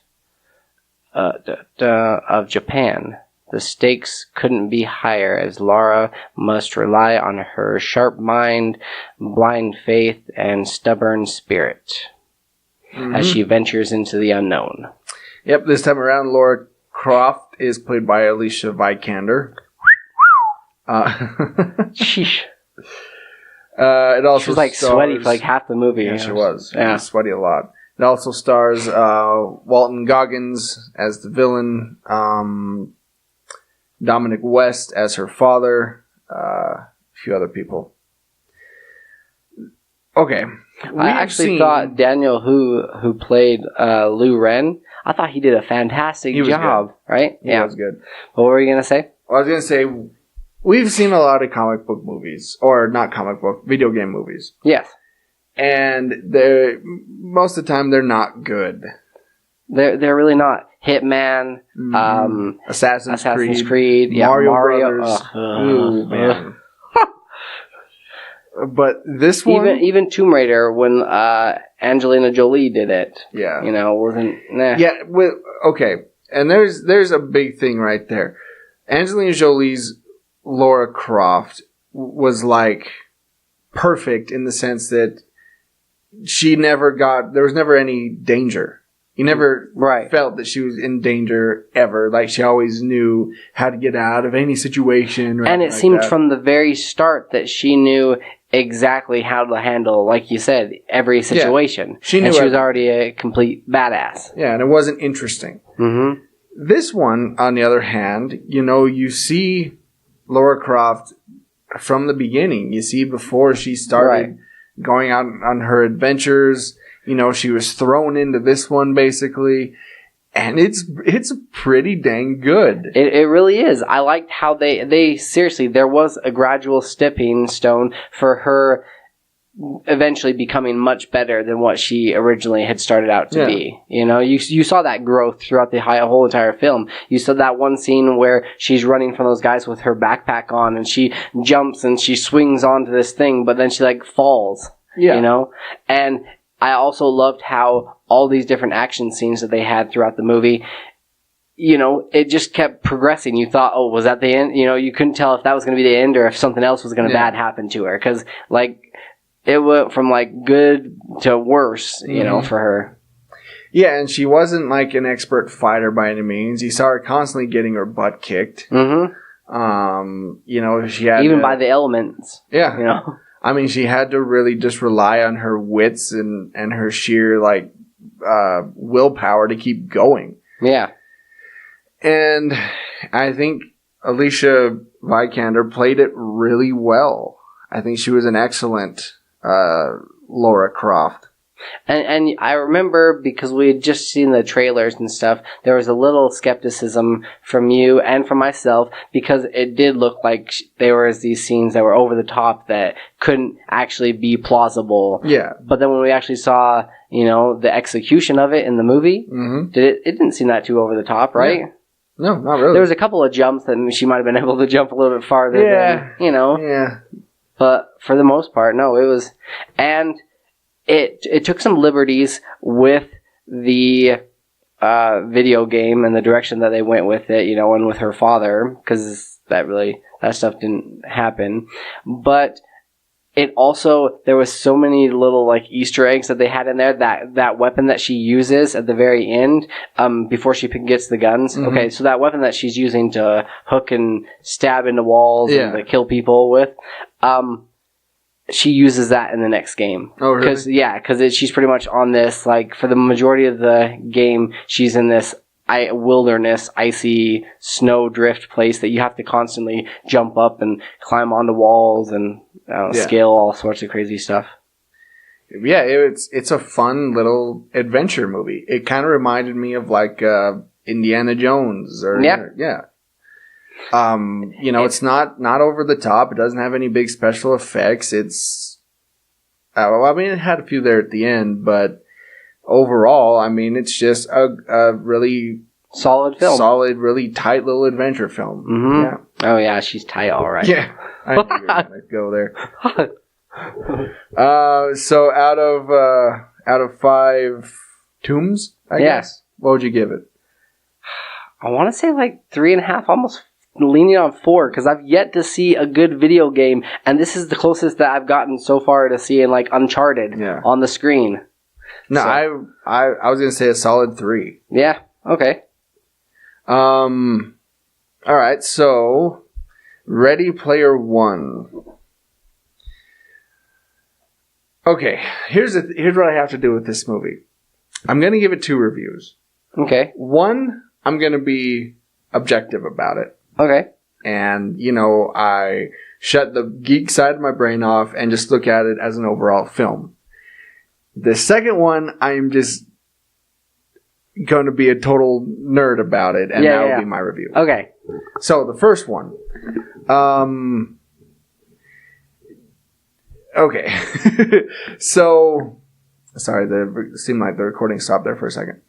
of Japan. The stakes couldn't be higher, as Lara must rely on her sharp mind, blind faith, and stubborn spirit as she ventures into the unknown. Yep, this time around, Lara Croft is played by Alicia Vikander. Sheesh. It also she was like sweaty for like half the movie. Yeah, she was. Yeah. She was sweaty a lot. It also stars Walton Goggins as the villain, Dominic West as her father, a few other people. Okay. I actually thought Daniel who played Lou Ren, I thought he did a fantastic job, good. Right? He was good. What were you going to say? Well, I was going to say, we've seen a lot of comic book movies, or not comic book, video game movies. Yes. And most of the time they're not good. They're really not. Hitman, Assassin's Creed, Mario Brothers. Ooh, man. But this one, even Tomb Raider, when Angelina Jolie did it, wasn't. Nah. Yeah, okay, and there's a big thing right there. Angelina Jolie's Lara Croft was like perfect in the sense that there was never any danger. You never felt that she was in danger ever. Like, she always knew how to get out of any situation. And it seemed from the very start that she knew exactly how to handle, like you said, every situation. She knew, and she was already a complete badass. Yeah, and it wasn't interesting. Mm-hmm. This one, on the other hand, you see Lara Croft from the beginning. You see before she started going out on her adventures. She was thrown into this one basically, and it's pretty dang good. It really is. I liked how they seriously, there was a gradual stepping stone for her eventually becoming much better than what she originally had started out to be. You saw that growth throughout the whole entire film. You saw that one scene where she's running from those guys with her backpack on, and she jumps and she swings onto this thing, but then she falls. Yeah. And I also loved how all these different action scenes that they had throughout the movie, it just kept progressing. You thought, oh, was that the end? You couldn't tell if that was going to be the end or if something else was going to bad happen to her. Because, it went from, good to worse, for her. Yeah, and she wasn't, an expert fighter by any means. You saw her constantly getting her butt kicked. Mm-hmm. She had even by the elements. Yeah. I mean, she had to really just rely on her wits and her sheer, willpower to keep going. Yeah. And I think Alicia Vikander played it really well. I think she was an excellent Lara Croft. And I remember, because we had just seen the trailers and stuff, there was a little skepticism from you and from myself, because it did look like there was these scenes that were over the top that couldn't actually be plausible. Yeah. But then when we actually saw, the execution of it in the movie, it didn't seem that too over the top, right? Yeah. No, not really. There was a couple of jumps that she might have been able to jump a little bit farther than, Yeah. But for the most part, no, it was... And... It took some liberties with the video game and the direction that they went with it, you know, and with her father, because that stuff didn't happen. But it also, there was so many little like Easter eggs that they had in there. That weapon that she uses at the very end, before she gets the guns. Mhm. Okay, so that weapon that she's using to hook and stab into walls Yeah. and to kill people with, she uses that in the next game. Oh, really? Because she's pretty much on this, like, for the majority of the game, she's in this wilderness, icy snow drift place that you have to constantly jump up and climb onto walls and scale all sorts of crazy stuff. Yeah, it's a fun little adventure movie. It kind of reminded me of like Indiana Jones or yeah. You know, it's not over the top. It doesn't have any big special effects. It's I mean, it had a few there at the end, but overall, I mean, it's just a really solid film, really tight little adventure film. Mm-hmm. Yeah. Oh yeah, she's tight, all right. Yeah, I knew you were gonna go there. So out of 5 tombs, I guess, what would you give it? I want to say like 3.5, almost leaning on 4, because I've yet to see a good video game, and this is the closest that I've gotten so far to seeing like Uncharted on the screen. No, so. I was gonna say a solid 3. Yeah. Okay. All right. So, Ready Player One. Okay. Here's what I have to do with this movie. I'm gonna give it 2 reviews. Okay. One, I'm gonna be objective about it. Okay. And, you know, I shut the geek side of my brain off and just look at it as an overall film. The second one, I'm just going to be a total nerd about it, and that will be my review. Okay. So, the first one. Okay. So, sorry, it seemed like the recording stopped there for a second.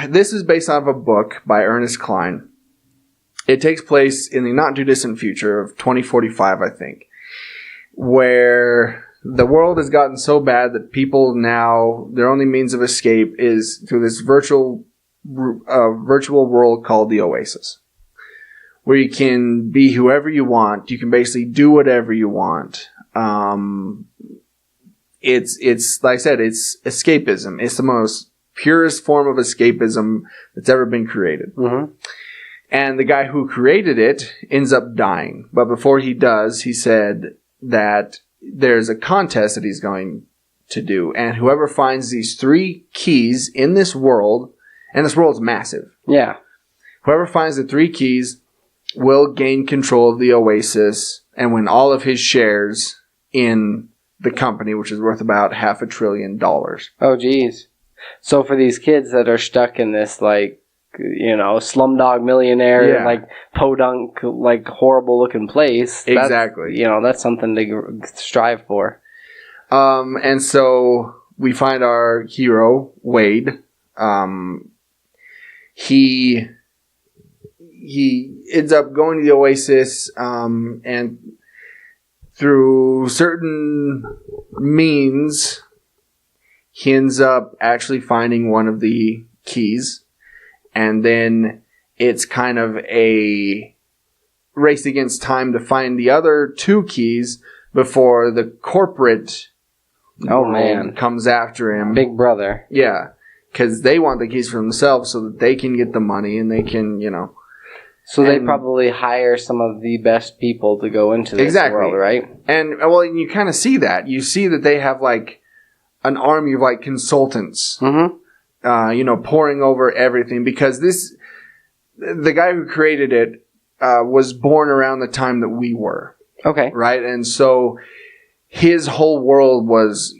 This is based off a book by Ernest Cline. It takes place in the not too distant future of 2045, I think, where the world has gotten so bad that people now, their only means of escape is through this virtual world called the Oasis, where you can be whoever you want. You can basically do whatever you want. It's like I said, it's escapism. It's the most purest form of escapism that's ever been created. Mm-hmm. And the guy who created it ends up dying. But before he does, he said that there's a contest that he's going to do. And whoever finds these 3 keys in this world, and this world's massive. Yeah. Whoever finds the 3 keys will gain control of the Oasis and win all of his shares in the company, which is worth about $500 billion. Oh, geez. So for these kids that are stuck in this, like, you know, Slumdog Millionaire, like, podunk, like, horrible-looking place. Exactly. You know, that's something to strive for. And so we find our hero, Wade. He ends up going to the Oasis, and through certain means, he ends up actually finding one of the keys. And then it's kind of a race against time to find the other 2 keys before the corporate world comes after him. Big brother. Yeah. Because they want the keys for themselves so that they can get the money and they can, you know. So they probably hire some of the best people to go into this world, right? And, well, you kind of see that. You see that they have, like, an army of, like, consultants. Mm-hmm. You know, pouring over everything, because the guy who created it, was born around the time that we were. Okay. Right? And so his whole world was,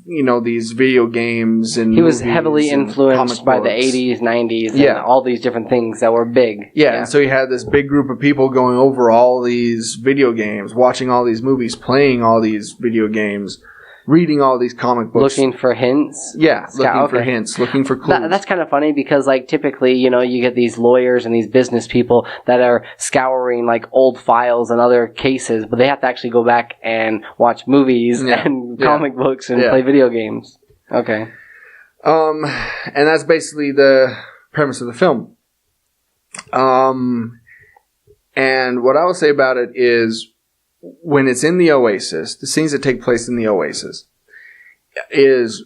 you know, these video games and he was heavily influenced by the 80s, 90s, and all these different things that were big. Yeah, and so he had this big group of people going over all these video games, watching all these movies, playing all these video games, reading all these comic books. Looking for hints? Yeah, looking for hints, looking for clues. That's kind of funny because, like, typically, you know, you get these lawyers and these business people that are scouring, like, old files and other cases, but they have to actually go back and watch movies and comic books and play video games. Okay. And that's basically the premise of the film. And what I will say about it is when it's in the Oasis, the scenes that take place in the Oasis is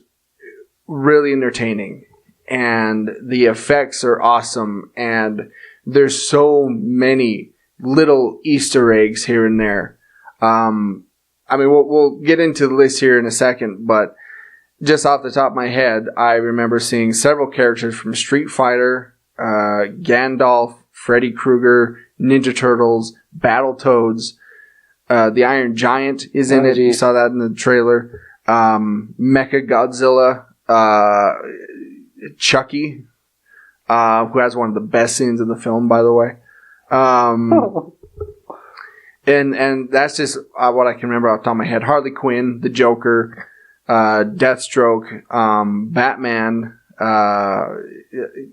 really entertaining. And the effects are awesome. And there's so many little Easter eggs here and there. I mean, we'll get into the list here in a second, but just off the top of my head, I remember seeing several characters from Street Fighter, Gandalf, Freddy Krueger, Ninja Turtles, Battletoads. The Iron Giant is in it. You saw that in the trailer. Mecha Godzilla, Chucky, who has one of the best scenes in the film, by the way. And that's just what I can remember off the top of my head. Harley Quinn, the Joker, Deathstroke, Batman.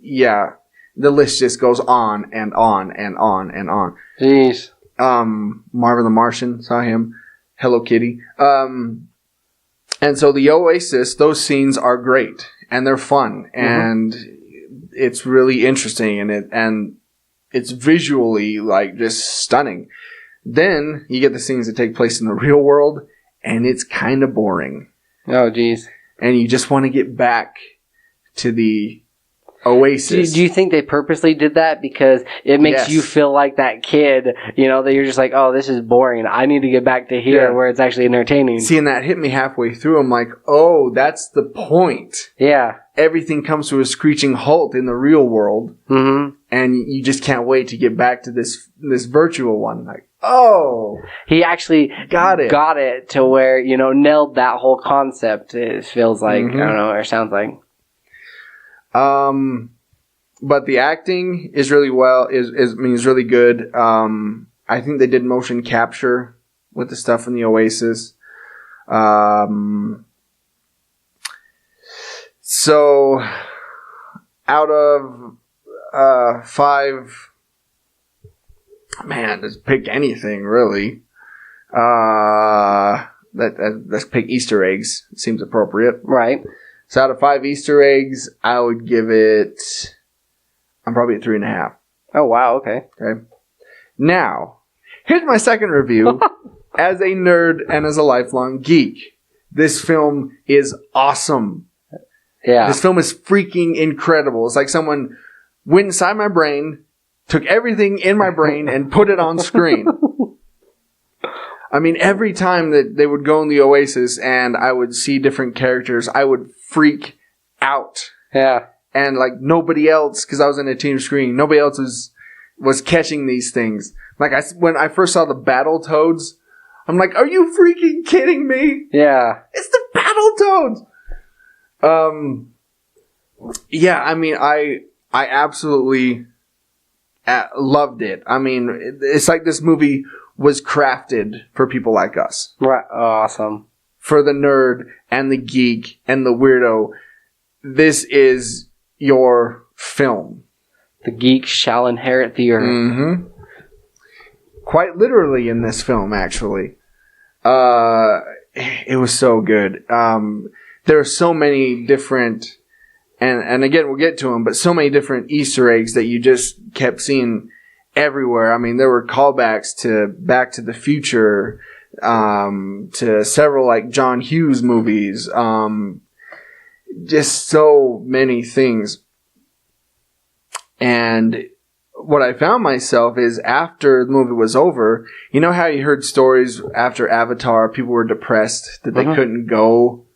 Yeah, the list just goes on and on and on and on. Jeez. Marvin the Martian, saw him. Hello Kitty. And so the Oasis, those scenes are great and they're fun and it's really interesting and it's visually like just stunning. Then you get the scenes that take place in the real world and it's kind of boring. Oh, geez. And you just want to get back to the Oasis. Do you think they purposely did that? Because it makes you feel like that kid, you know, that you're just like, oh, this is boring. I need to get back to here where it's actually entertaining. See, and that hit me halfway through. I'm like, oh, that's the point. Yeah. Everything comes to a screeching halt in the real world. Mm-hmm. And you just can't wait to get back to this virtual one. Like, oh. He actually got it to where, you know, nailed that whole concept. It feels like, I don't know, or sounds like. But the acting is really is really good. I think they did motion capture with the stuff in the Oasis. So out of 5, man, just pick anything really. Let's pick Easter eggs. It seems appropriate, right? So out of 5 Easter eggs, I would give it, I'm probably at 3.5. Oh, wow. Okay. Now, here's my second review. As a nerd and as a lifelong geek, this film is awesome. Yeah. This film is freaking incredible. It's like someone went inside my brain, took everything in my brain, and put it on screen. I mean, every time that they would go in the Oasis and I would see different characters, I would freak out. Yeah. And like nobody else, because I was in a team screen, nobody else was catching these things. Like when I first saw the Battletoads, I'm like, are you freaking kidding me? Yeah. It's the Battletoads! Yeah, I mean, I absolutely loved it. I mean, it's like this movie was crafted for people like us. Right. Awesome. For the nerd and the geek and the weirdo. This is your film. The geek shall inherit the earth. Mm-hmm. Quite literally in this film, actually. It was so good. There are so many different, and again, we'll get to them, but so many different Easter eggs that you just kept seeing everywhere. I mean, there were callbacks to Back to the Future, to several like John Hughes movies, just so many things. And what I found myself is after the movie was over, you know how you heard stories after Avatar, people were depressed that they couldn't go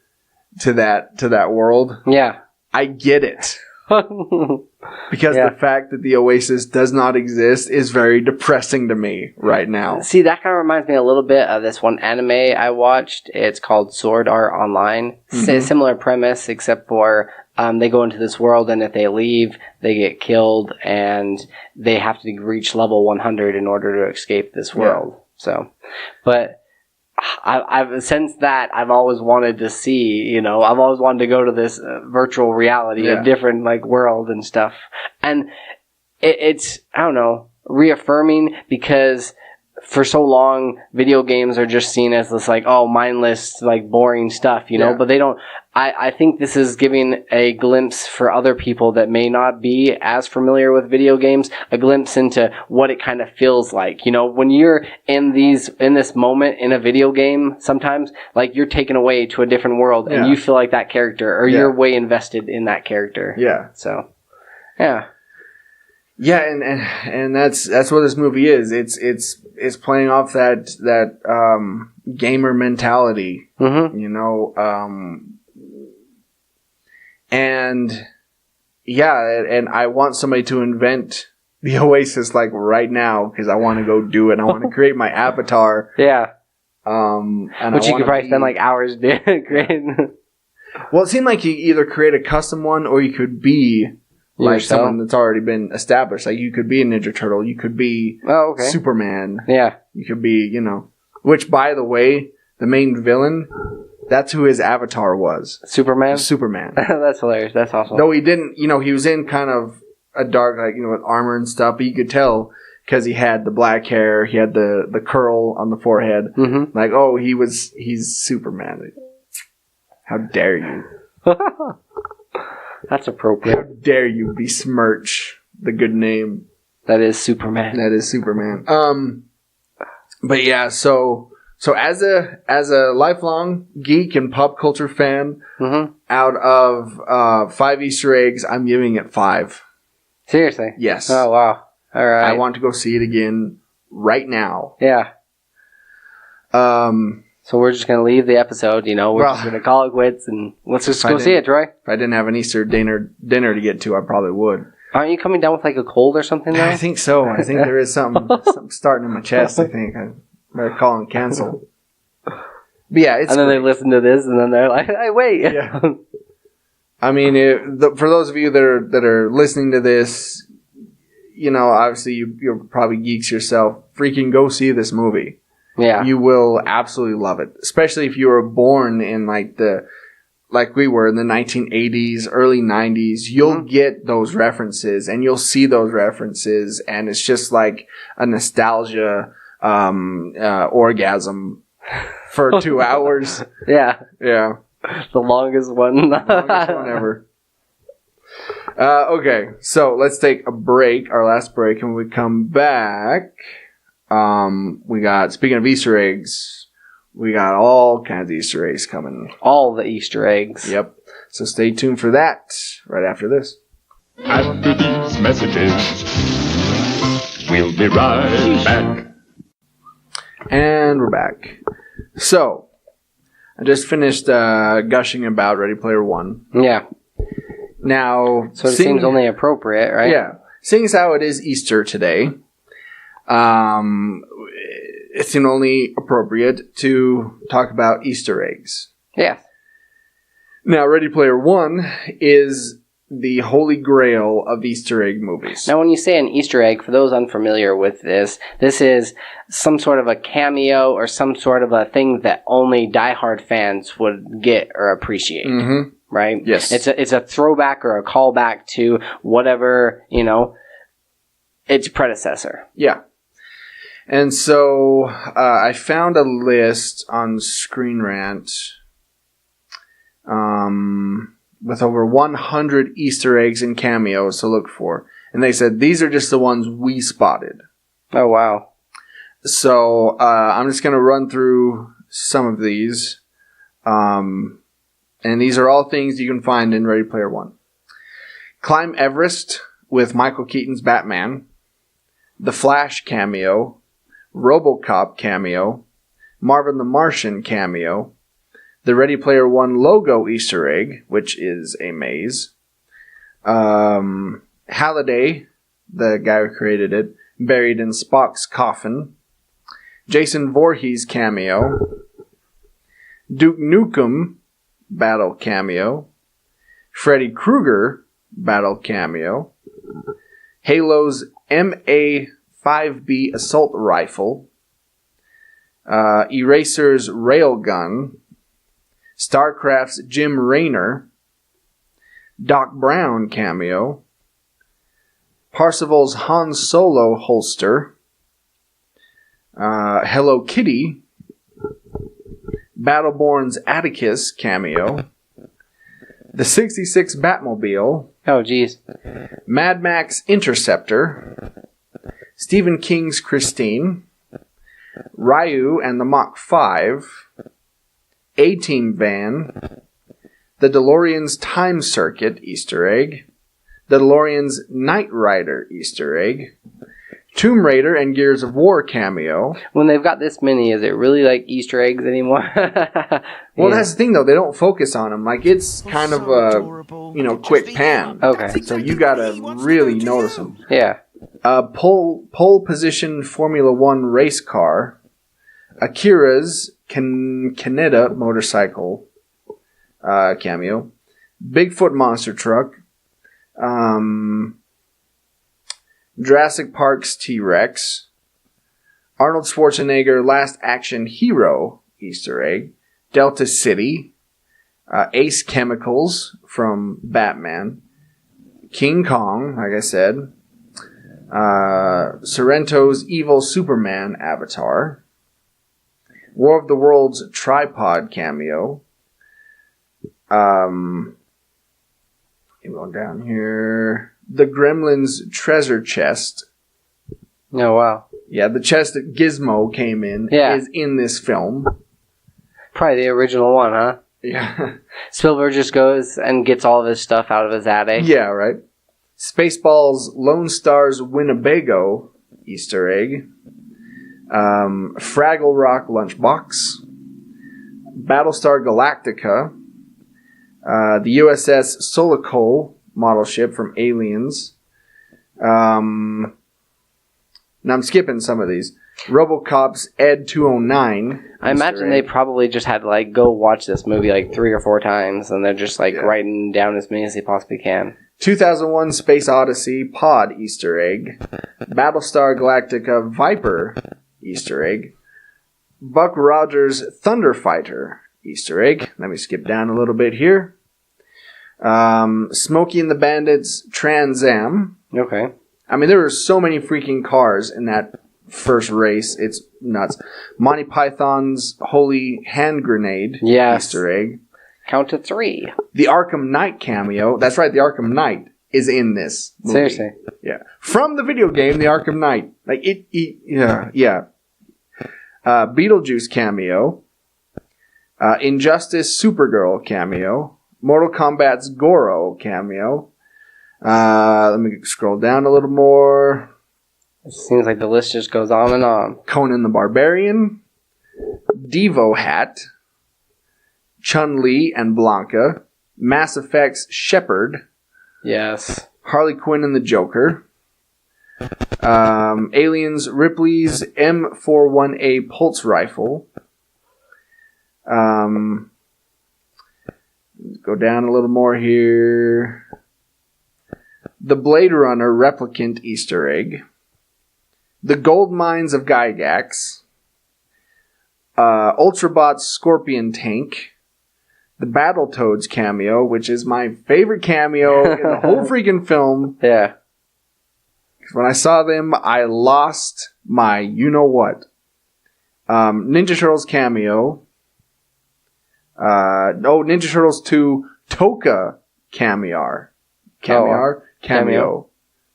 to that world? Yeah. I get it. Because the fact that the Oasis does not exist is very depressing to me right now. See, that kind of reminds me a little bit of this one anime I watched. It's called Sword Art Online. Similar premise, except for they go into this world, and if they leave, they get killed, and they have to reach level 100 in order to escape this world. Yeah. So, but I've since that I've always wanted to see, you know, I've always wanted to go to this virtual reality of different like world and stuff, and it's I don't know, reaffirming, because for so long video games are just seen as this like mindless like boring stuff, you know, but they don't. I think this is giving a glimpse for other people that may not be as familiar with video games, a glimpse into what it kind of feels like. You know, when you're in this moment in a video game, sometimes, like, you're taken away to a different world and you feel like that character, or you're way invested in that character. Yeah. So, yeah. Yeah, and that's what this movie is. It's playing off that gamer mentality, you know, and yeah, and I want somebody to invent the Oasis like right now because I want to go do it. I want to create my avatar. Yeah. And which you could probably spend like hours doing. Creating. Well, it seemed like you either create a custom one or you could be like yourself? someone that's already been established. Like you could be a Ninja Turtle, you could be Superman. Yeah. You could be, you know, which by the way, the main villain, that's who his avatar was. Superman? Superman. That's hilarious. That's awesome. Though he didn't, you know, he was in kind of a dark, like, you know, with armor and stuff, but you could tell because he had the black hair, he had the curl on the forehead. Mm-hmm. Like, oh, he's Superman. How dare you? That's appropriate. How dare you besmirch the good name? That is Superman. That is Superman. But yeah, so as a lifelong geek and pop culture fan, out of 5 Easter eggs, I'm giving it 5. Seriously? Yes. Oh wow! All right. I want to go see it again right now. Yeah. So we're just gonna leave the episode. You know, we're just gonna call it quits and let's just go see it, Troy. If I didn't have an Easter dinner to get to, I probably would. Aren't you coming down with like a cold or something? Though? I think so. I think there is something starting in my chest. I think I better call and cancel. But yeah, it's and then they listen to this, and then they're like, "Hey, wait!" Yeah. I mean, for those of you that are listening to this, you know, obviously you're probably geeks yourself. Freaking go see this movie. Yeah, you will absolutely love it, especially if you were born in like we were in the 1980s, early 90s. You'll get those references, and you'll see those references, and it's just like a nostalgia orgasm for 2 hours. Yeah. The longest one. The longest one ever. Okay, so let's take a break, our last break, and when we come back, we got, speaking of Easter eggs, we got all kinds of Easter eggs coming. All the Easter eggs. Yep. So stay tuned for that right after this. After these messages, we'll be right back. And we're back. So, I just finished gushing about Ready Player One. Yeah. Now, so it seems only appropriate, right? Yeah. Seeing as how it is Easter today, it seemed only appropriate to talk about Easter eggs. Yeah. Now, Ready Player One is the holy grail of Easter egg movies. Now, when you say an Easter egg, for those unfamiliar with this is some sort of a cameo or some sort of a thing that only diehard fans would get or appreciate. Mm-hmm. Right? Yes. It's a throwback or a callback to whatever, you know, its predecessor. Yeah. And so I found a list on Screen Rant with over 100 Easter eggs and cameos to look for. And they said, these are just the ones we spotted. Oh, wow. So I'm just going to run through some of these. And these are all things you can find in Ready Player One. Climb Everest with Michael Keaton's Batman. The Flash cameo. RoboCop cameo. Marvin the Martian cameo. The Ready Player One logo Easter egg, which is a maze. Halliday, the guy who created it, buried in Spock's coffin. Jason Voorhees cameo. Duke Nukem battle cameo. Freddy Krueger battle cameo. Halo's MA-5B assault rifle. Eraser's railgun. StarCraft's Jim Raynor. Doc Brown cameo. Parsifal's Han Solo holster. Hello Kitty. Battleborn's Atticus cameo. The 66 Batmobile. Oh, geez. Mad Max Interceptor. Stephen King's Christine. Ryu and the Mach 5. A-Team Van. The DeLorean's Time Circuit Easter egg. The DeLorean's Knight Rider Easter egg. Tomb Raider and Gears of War cameo. When they've got this many, is it really like Easter eggs anymore? Well, that's the thing, though. They don't focus on them. Like, it's kind of a, quick pan. Okay. So you gotta really notice them. Yeah. Pole position Formula One race car. Akira's Kaneda motorcycle cameo. Bigfoot monster truck. Jurassic Park's T-Rex. Arnold Schwarzenegger Last Action Hero Easter egg. Delta City. Ace Chemicals from Batman. King Kong, like I said. Sorrento's Evil Superman avatar. War of the Worlds tripod cameo. Going down here. The Gremlins treasure chest. Oh, wow. Yeah, the chest that Gizmo came in is in this film. Probably the original one, huh? Yeah. Spielberg just goes and gets all of his stuff out of his attic. Yeah, right. Spaceballs Lone Star's Winnebago Easter egg. Fraggle Rock lunchbox. Battlestar Galactica. The USS Sulaco model ship from Aliens. Now I'm skipping some of these. RoboCop's Ed 209. I imagine they probably just had to go watch this movie 3 or 4 times, and they're just writing down as many as they possibly can. 2001 Space Odyssey Pod Easter egg. Battlestar Galactica Viper Easter egg. Buck Rogers Thunder Fighter Easter egg. Let me skip down a little bit here. Smokey and the Bandits Trans Am. Okay. I mean, there were so many freaking cars in that first race. It's nuts. Monty Python's Holy Hand Grenade Easter egg. Count to 3. The Arkham Knight cameo. That's right, the Arkham Knight is in this movie. Seriously. Yeah. From the video game, the Arkham Knight. Yeah. Beetlejuice cameo. Injustice Supergirl cameo. Mortal Kombat's Goro cameo. Let me scroll down a little more. It seems like the list just goes on and on. Conan the Barbarian. Devo Hat. Chun-Li and Blanca. Mass Effect's Shepard. Yes. Harley Quinn and the Joker. Aliens Ripley's M41A pulse rifle. Go down a little more here. The Blade Runner replicant Easter egg. The Gold Mines of Gygax. Ultrabot's Scorpion tank. The Battletoads cameo, which is my favorite cameo in the whole freaking film. Yeah. When I saw them, I lost my you-know-what. Ninja Turtles cameo. Ninja Turtles 2 Toka cameo. Cameo.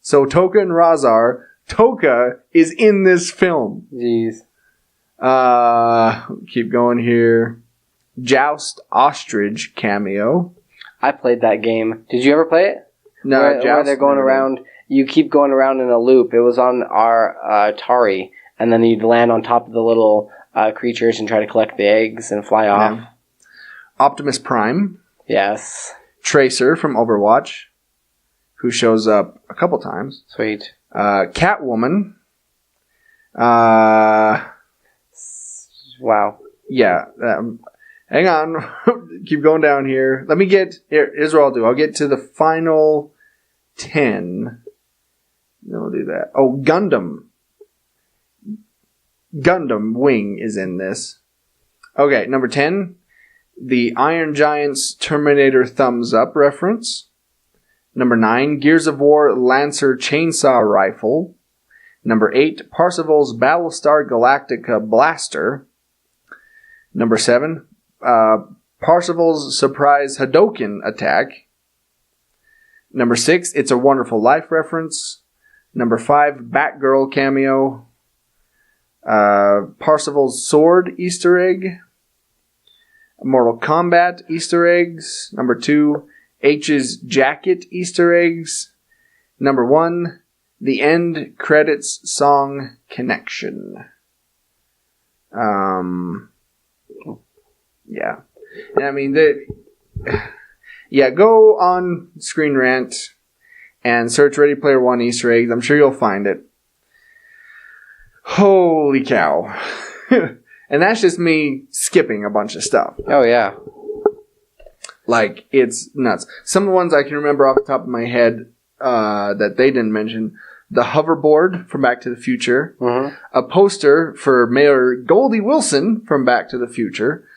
So Toka and Razar, Toka is in this film. Jeez. Keep going here. Joust Ostrich cameo. I played that game. Did you ever play it? No, where they're going around. You keep going around in a loop. It was on our Atari, and then you'd land on top of the little creatures and try to collect the eggs and fly off. Yeah. Optimus Prime. Yes. Tracer from Overwatch, who shows up a couple times. Sweet. Catwoman. Wow. Yeah. Hang on. Keep going down here. Let me get... Here's what I'll do. I'll get to the final 10. Then we'll do that. Oh, Gundam. Gundam Wing is in this. Okay, number 10. The Iron Giant's Terminator Thumbs Up reference. Number 9. Gears of War Lancer Chainsaw Rifle. Number 8. Parsifal's Battlestar Galactica Blaster. Number 7. Parsifal's surprise Hadoken attack. Number 6, It's a Wonderful Life reference. Number 5, Batgirl cameo. Parsifal's sword Easter egg. Mortal Kombat Easter eggs. Number 2, H's jacket Easter eggs. Number 1, the end credits song connection. Yeah. And I mean, go on Screen Rant and search Ready Player One Easter eggs. I'm sure you'll find it. Holy cow. And that's just me skipping a bunch of stuff. Oh, yeah. Like, it's nuts. Some of the ones I can remember off the top of my head that they didn't mention. The hoverboard from Back to the Future. Mm-hmm. A poster for Mayor Goldie Wilson from Back to the Future.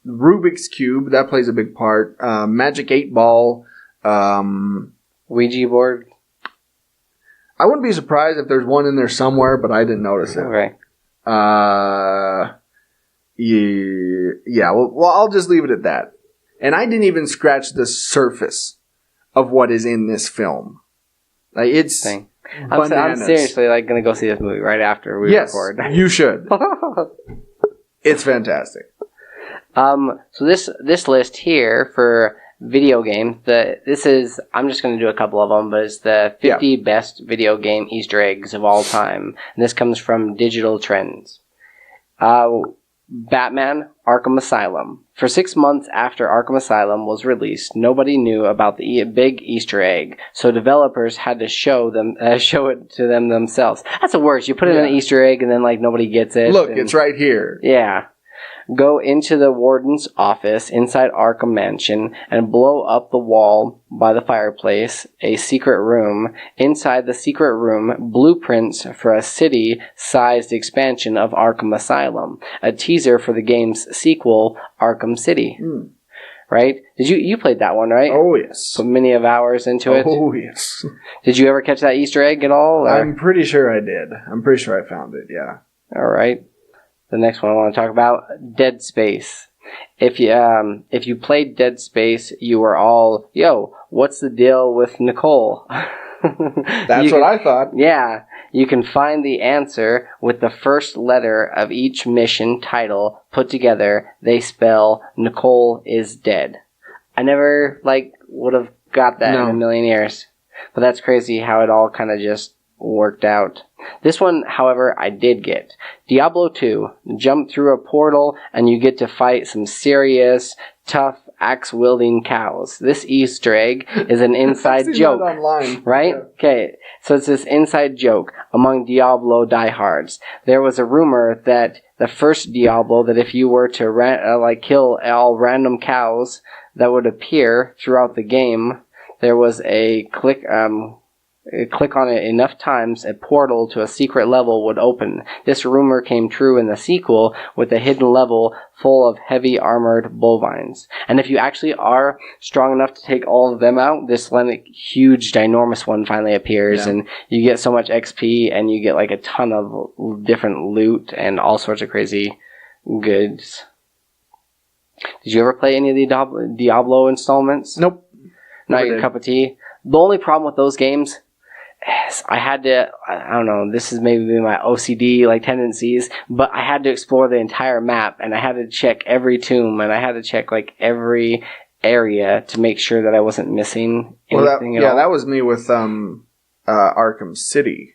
Rubik's Cube, that plays a big part. Magic 8 Ball. Ouija board. I wouldn't be surprised if there's one in there somewhere, but I didn't notice it. Okay. Yeah, well, I'll just leave it at that. And I didn't even scratch the surface of what is in this film. Like, it's bananas. I'm seriously like going to go see this movie right after we record. Yes, you should. It's fantastic. So this list here for video games, I'm just going to do a couple of them, but it's the 50 best video game Easter eggs of all time. And this comes from Digital Trends. Batman Arkham Asylum. For 6 months after Arkham Asylum was released, nobody knew about the big Easter egg, so developers had to show it to them themselves. That's the worst. You put in an Easter egg and then like nobody gets it. Look, it's right here. Yeah. Go into the warden's office inside Arkham Mansion and blow up the wall by the fireplace, a secret room. Inside the secret room, blueprints for a city-sized expansion of Arkham Asylum, a teaser for the game's sequel, Arkham City. Right? You played that one, right? Oh, yes. Put many of hours into it? Oh, yes. Did you ever catch that Easter egg at all? Or? I'm pretty sure I did. I'm pretty sure I found it, yeah. All right. The next one I want to talk about, Dead Space. If you played Dead Space, you were all, yo, what's the deal with Nicole? That's what I thought. Yeah. You can find the answer with the first letter of each mission title put together. They spell Nicole is dead. I never, would have got that in a million years. But that's crazy how it all kind of just worked out. This one, however, I did get. Diablo 2. Jump through a portal and you get to fight some serious, tough, axe-wielding cows. This Easter egg is an inside joke. Online. Right? Okay. So it's this inside joke among Diablo diehards. There was a rumor that the first Diablo, that if you were to kill all random cows that would appear throughout the game, there was a click on it enough times, a portal to a secret level would open. This rumor came true in the sequel with a hidden level full of heavy armored bovines. And if you actually are strong enough to take all of them out, this huge, ginormous one finally appears, and you get so much XP, and you get a ton of different loot and all sorts of crazy goods. Did you ever play any of the Diablo installments? Nope. Not your cup of tea? The only problem with those games, I had to, I don't know, this is maybe my OCD tendencies, but I had to explore the entire map, and I had to check every tomb, and I had to check every area to make sure that I wasn't missing anything at all. That was me with Arkham City.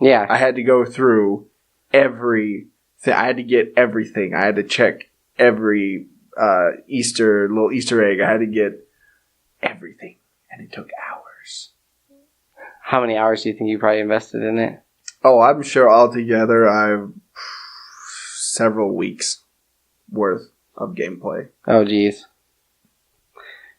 Yeah. I had to go through everything. I had to get everything. I had to check every little Easter egg. I had to get everything, and it took hours. How many hours do you think you probably invested in it? Oh, I'm sure altogether I've several weeks worth of gameplay. Oh, geez.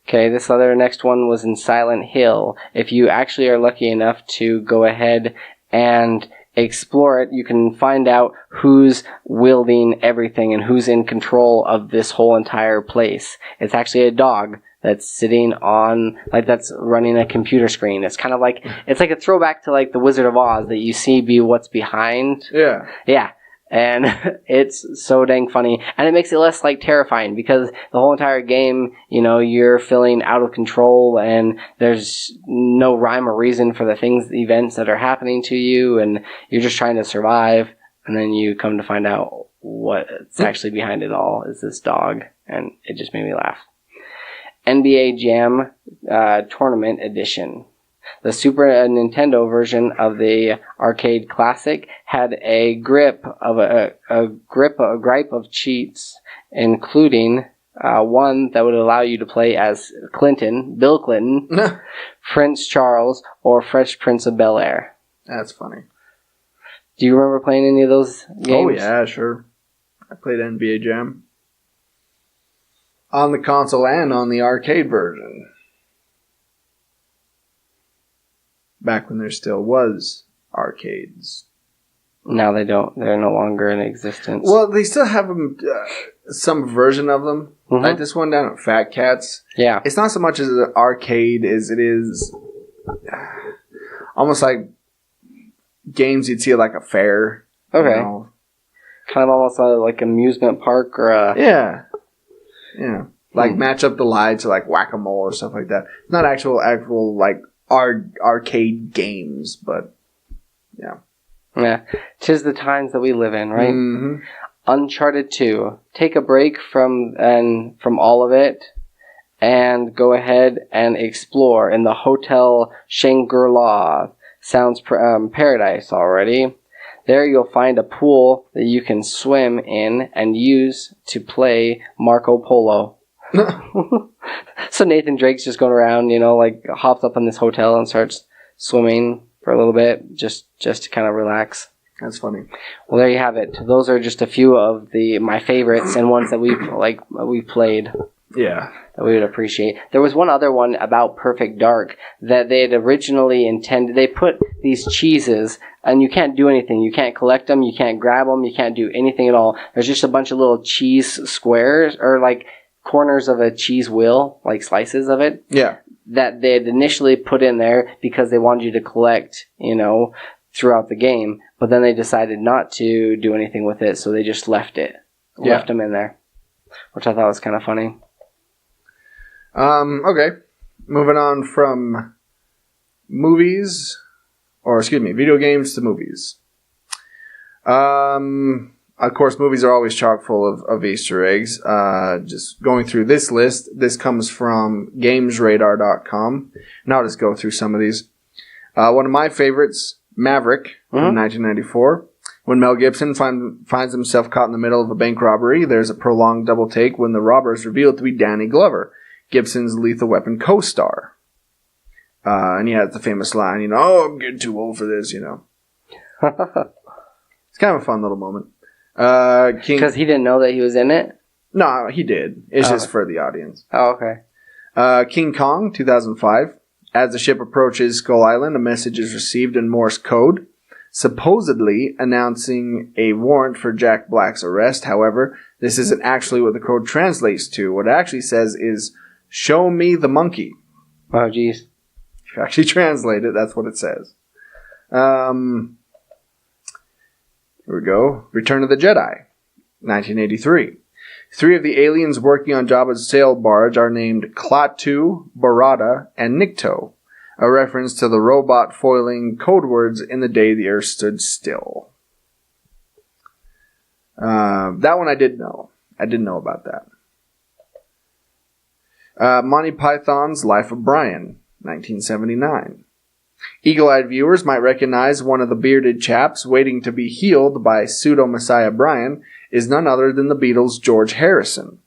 Okay, this next one was in Silent Hill. If you actually are lucky enough to go ahead and explore it, you can find out who's wielding everything and who's in control of this whole entire place. It's actually a dog that's sitting on, that's running a computer screen. It's kind of it's like a throwback to the Wizard of Oz that you see be what's behind. Yeah. Yeah. And it's so dang funny. And it makes it less, like, terrifying because the whole entire game, you know, you're feeling out of control and there's no rhyme or reason for the events that are happening to you, and you're just trying to survive. And then you come to find out what's actually behind it all is this dog. And it just made me laugh. NBA Jam Tournament Edition. The Super Nintendo version of the arcade classic had a gripe of cheats, including one that would allow you to play as Bill Clinton, Prince Charles, or Fresh Prince of Bel-Air. That's funny. Do you remember playing any of those games? Oh yeah, sure. I played NBA Jam on the console and on the arcade version. Back when there still was arcades. Now they don't. They're no longer in existence. Well, they still have them, some version of them. Mm-hmm. Like this one down at Fat Cats. Yeah. It's not so much as an arcade as it is almost like games you'd see at like a fair. Okay. You know? Kind of almost like an amusement park or a... Yeah. Yeah. Like match up the lights or like whack-a-mole or stuff like that. It's not actual like arcade games, but yeah. Yeah. 'Tis the times that we live in, right? Mm-hmm. Uncharted 2. Take a break from all of it and go ahead and explore in the Hotel Shangri-La. Sounds paradise already. There you'll find a pool that you can swim in and use to play Marco Polo. So Nathan Drake's just going around, you know, like hops up in this hotel and starts swimming for a little bit just to kind of relax. That's funny. Well, there you have it. Those are just a few of my favorites and ones that we've played. Yeah. That we would appreciate. There was one other one about Perfect Dark that they had originally intended. They put these cheeses, and you can't do anything. You can't collect them. You can't grab them. You can't do anything at all. There's just a bunch of little cheese squares, or like corners of a cheese wheel, like slices of it. Yeah. That they had initially put in there because they wanted you to collect, you know, throughout the game. But then they decided not to do anything with it, so they just left it. Yeah. Left them in there, which I thought was kind of funny. Okay. Moving on from video games to movies. Of course, movies are always chock full of Easter eggs. Just going through this list, this comes from GamesRadar.com. And I'll just go through some of these. One of my favorites, Maverick, from 1994. When Mel Gibson finds himself caught in the middle of a bank robbery, there's a prolonged double take when the robber is revealed to be Danny Glover, Gibson's Lethal Weapon co-star. And he has the famous line, you know, "Oh, I'm getting too old for this," you know. It's kind of a fun little moment. Because he didn't know that he was in it? No, he did. It's just for the audience. Oh, okay. King Kong, 2005. As the ship approaches Skull Island, a message is received in Morse code, supposedly announcing a warrant for Jack Black's arrest. However, this isn't actually what the code translates to. What it actually says is, "Show me the monkey." Oh, geez. If you actually translate it, that's what it says. Here we go. Return of the Jedi, 1983. 3 of the aliens working on Jabba's sail barge are named Klaatu, Barada, and Nikto, a reference to the robot foiling code words in the day the Earth stood still. That one I did know. I didn't know about that. Monty Python's Life of Brian, 1979. Eagle-eyed viewers might recognize one of the bearded chaps waiting to be healed by pseudo-Messiah Brian is none other than the Beatles' George Harrison.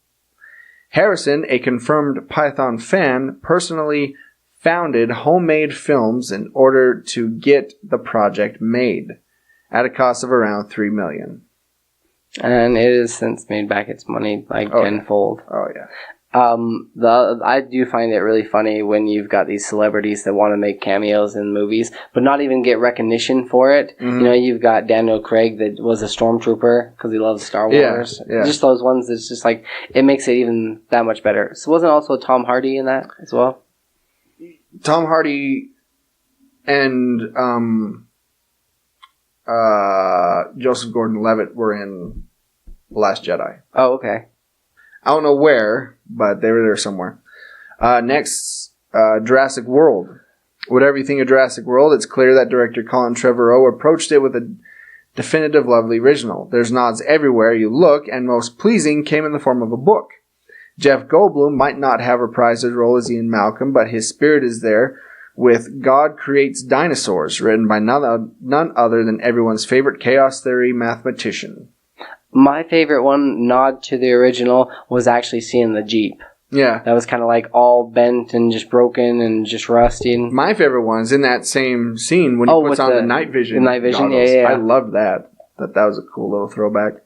Harrison, a confirmed Python fan, personally founded Homemade Films in order to get the project made, at a cost of around $3 million. And it has since made back its money tenfold. Oh, yeah. I do find it really funny when you've got these celebrities that want to make cameos in movies, but not even get recognition for it. Mm-hmm. You know, you've got Daniel Craig that was a stormtrooper because he loves Star Wars. Yeah. Just those ones that's just like, it makes it even that much better. So wasn't also Tom Hardy in that as well? Tom Hardy and, Joseph Gordon-Levitt were in The Last Jedi. Oh, okay. I don't know where, but they were there somewhere. Next, Jurassic World. Whatever you think of Jurassic World, it's clear that director Colin Trevorrow approached it with a definitive, lovely original. There's nods everywhere you look, and most pleasing came in the form of a book. Jeff Goldblum might not have reprised his role as Ian Malcolm, but his spirit is there with God Creates Dinosaurs, written by none other than everyone's favorite chaos theory mathematician. My favorite one, nod to the original, was actually seeing the Jeep. Yeah. That was kind of like all bent and just broken and just rusting. My favorite one's in that same scene when he puts on the night vision. The night vision, goggles. yeah. I loved that. That was a cool little throwback.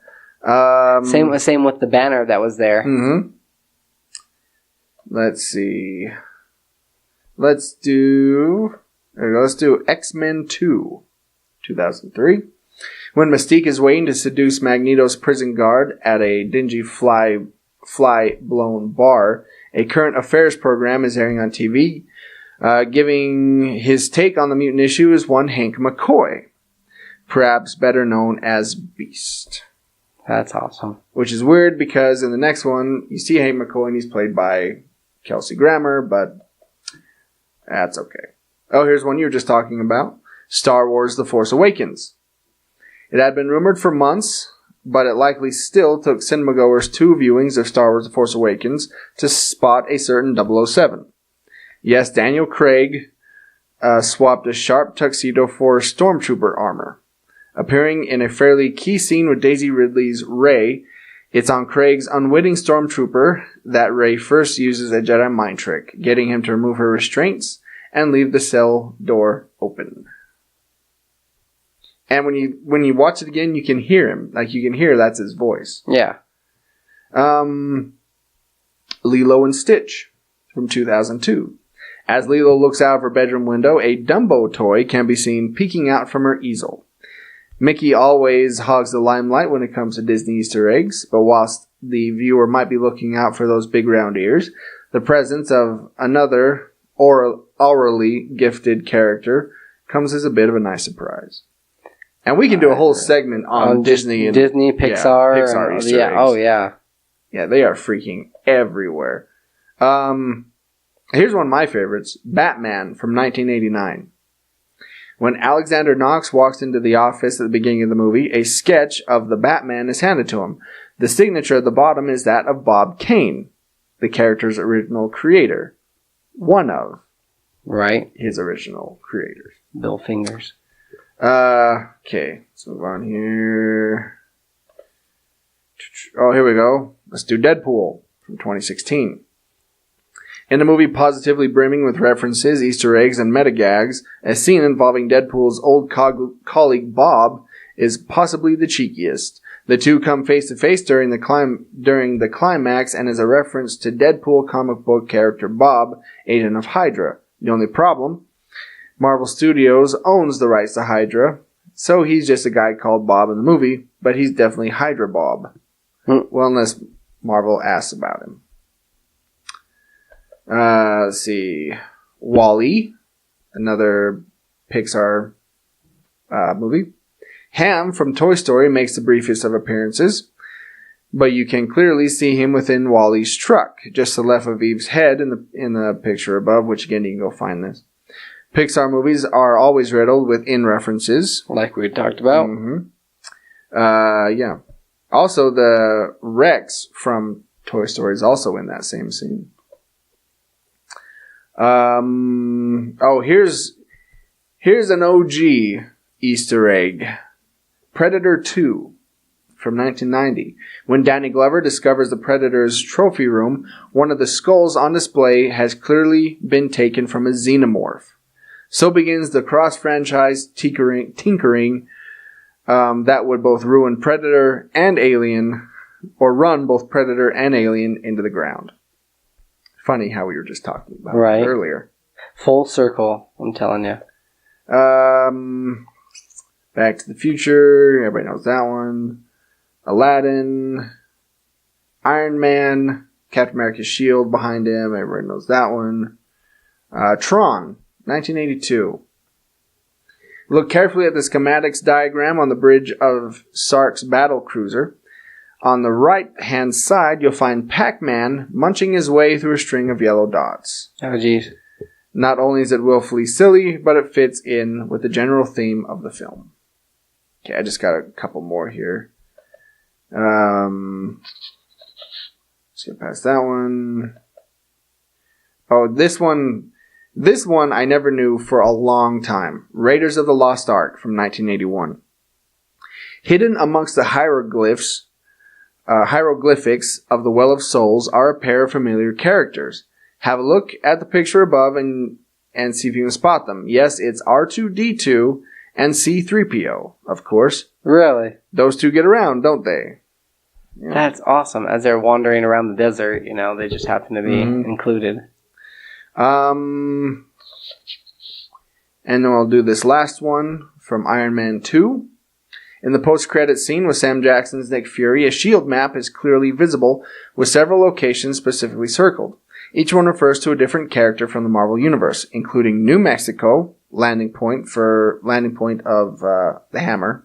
Same with the banner that was there. Mm-hmm. Let's see. Let's do X-Men 2, 2003. When Mystique is waiting to seduce Magneto's prison guard at a dingy fly-blown bar, a current affairs program is airing on TV. Giving his take on the mutant issue is one Hank McCoy, perhaps better known as Beast. That's awesome. Which is weird because in the next one, you see Hank McCoy and he's played by Kelsey Grammer, but that's okay. Oh, here's one you were just talking about. Star Wars The Force Awakens. It had been rumored for months, but it likely still took cinemagoers 2 viewings of Star Wars The Force Awakens to spot a certain 007. Yes, Daniel Craig swapped a sharp tuxedo for stormtrooper armor. Appearing in a fairly key scene with Daisy Ridley's Rey, it's on Craig's unwitting stormtrooper that Rey first uses a Jedi mind trick, getting him to remove her restraints and leave the cell door open. And when you watch it again, you can hear him. Like, you can hear that's his voice. Yeah. Lilo and Stitch from 2002. As Lilo looks out of her bedroom window, a Dumbo toy can be seen peeking out from her easel. Mickey always hogs the limelight when it comes to Disney Easter eggs, but whilst the viewer might be looking out for those big round ears, the presence of another orally gifted character comes as a bit of a nice surprise. And we can do a whole segment on Disney and Disney, Pixar, yeah, Pixar Easter eggs. Oh yeah, yeah, they are freaking everywhere. Here's one of my favorites: Batman from 1989. When Alexander Knox walks into the office at the beginning of the movie, a sketch of the Batman is handed to him. The signature at the bottom is that of Bob Kane, the character's original creator, one of his original creators, Bill Fingers. Okay, let's move on here. Oh, here we go. Let's do Deadpool from 2016. In the movie positively brimming with references, Easter eggs, and meta-gags, a scene involving Deadpool's old colleague Bob is possibly the cheekiest. The two come face to face during the climax and is a reference to Deadpool comic book character Bob, agent of Hydra. The only problem? Marvel Studios owns the rights to Hydra, so he's just a guy called Bob in the movie, but he's definitely Hydra Bob. Well, unless Marvel asks about him. Let's see. WALL-E, another Pixar movie. Ham from Toy Story makes the briefest of appearances, but you can clearly see him within WALL-E's truck, just to the left of Eve's head in the picture above, which again, you can go find this. Pixar movies are always riddled with in-references. Like we talked about. Mm-hmm. Yeah. Also, the Rex from Toy Story is also in that same scene. Here's an OG Easter egg. Predator 2 from 1990. When Danny Glover discovers the Predator's trophy room, one of the skulls on display has clearly been taken from a xenomorph. So begins the cross-franchise tinkering that would both ruin Predator and Alien, or run both Predator and Alien into the ground. Funny how we were just talking about it earlier. Full circle, I'm telling you. Back to the Future, everybody knows that one. Aladdin, Iron Man, Captain America's shield behind him, everybody knows that one. Tron, 1982. Look carefully at the schematics diagram on the bridge of Sark's battle cruiser. On the right-hand side, you'll find Pac-Man munching his way through a string of yellow dots. Oh, geez. Not only is it willfully silly, but it fits in with the general theme of the film. Okay, I just got a couple more here. Let's get past that one. Oh, this one I never knew for a long time. Raiders of the Lost Ark from 1981. Hidden amongst the hieroglyphics of the Well of Souls are a pair of familiar characters. Have a look at the picture above and see if you can spot them. Yes, it's R2-D2 and C-3PO, of course. Really? Those two get around, don't they? Yeah. That's awesome. As they're wandering around the desert, they just happen to be included. And then I'll do this last one from Iron Man 2. In the post-credit scene with Sam Jackson's Nick Fury, a shield map is clearly visible with several locations specifically circled. Each one refers to a different character from the Marvel Universe, including New Mexico, landing point of the Hammer,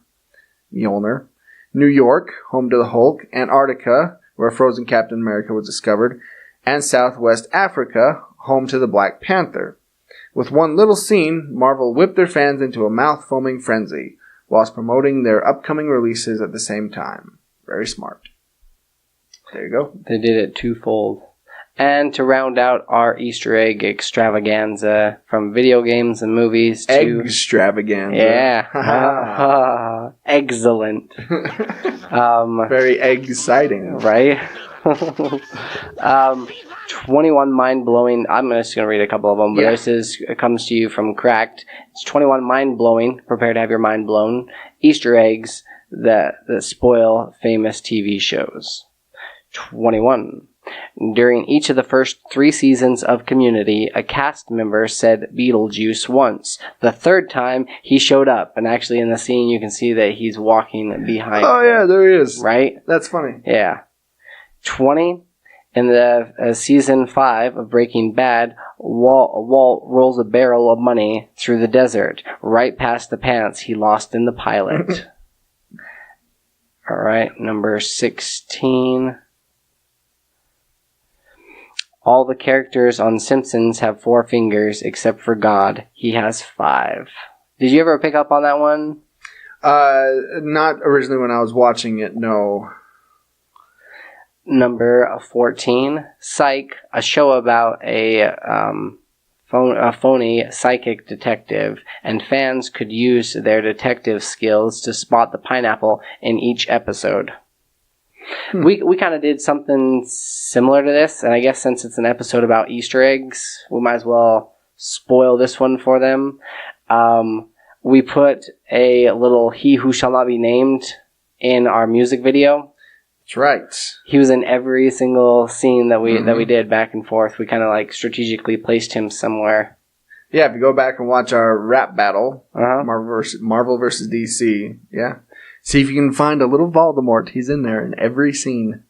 Mjolnir, New York, home to the Hulk, Antarctica, where frozen Captain America was discovered, and Southwest Africa, home to the Black Panther. With one little scene, Marvel whipped their fans into a mouth-foaming frenzy, whilst promoting their upcoming releases at the same time. Very smart. There you go. They did it twofold. And to round out our Easter egg extravaganza from video games and movies to... Extravaganza. Yeah. Excellent. Very exciting. Right? 21 mind-blowing... I'm just going to read a couple of them, but this comes to you from Cracked. It's 21 mind-blowing, prepare to have your mind blown, Easter eggs that spoil famous TV shows. 21. During each of the first 3 seasons of Community, a cast member said Beetlejuice once. The third time, he showed up, and actually in the scene you can see that he's walking behind. Oh yeah, there he is. Right? That's funny. Yeah. 20. In the season 5 of Breaking Bad, Walt rolls a barrel of money through the desert, right past the pants he lost in the pilot. Alright, number 16. All the characters on Simpsons have 4 fingers, except for God. He has 5. Did you ever pick up on that one? Not originally when I was watching it, no. Number 14, Psych, a show about a phony psychic detective, and fans could use their detective skills to spot the pineapple in each episode. We kind of did something similar to this, and I guess since it's an episode about Easter eggs, we might as well spoil this one for them. We put a little He Who Shall Not Be Named in our music video. That's right. He was in every single scene that we did back and forth. We kind of strategically placed him somewhere. Yeah, if you go back and watch our rap battle, Marvel versus DC, yeah. See if you can find a little Voldemort. He's in there in every scene.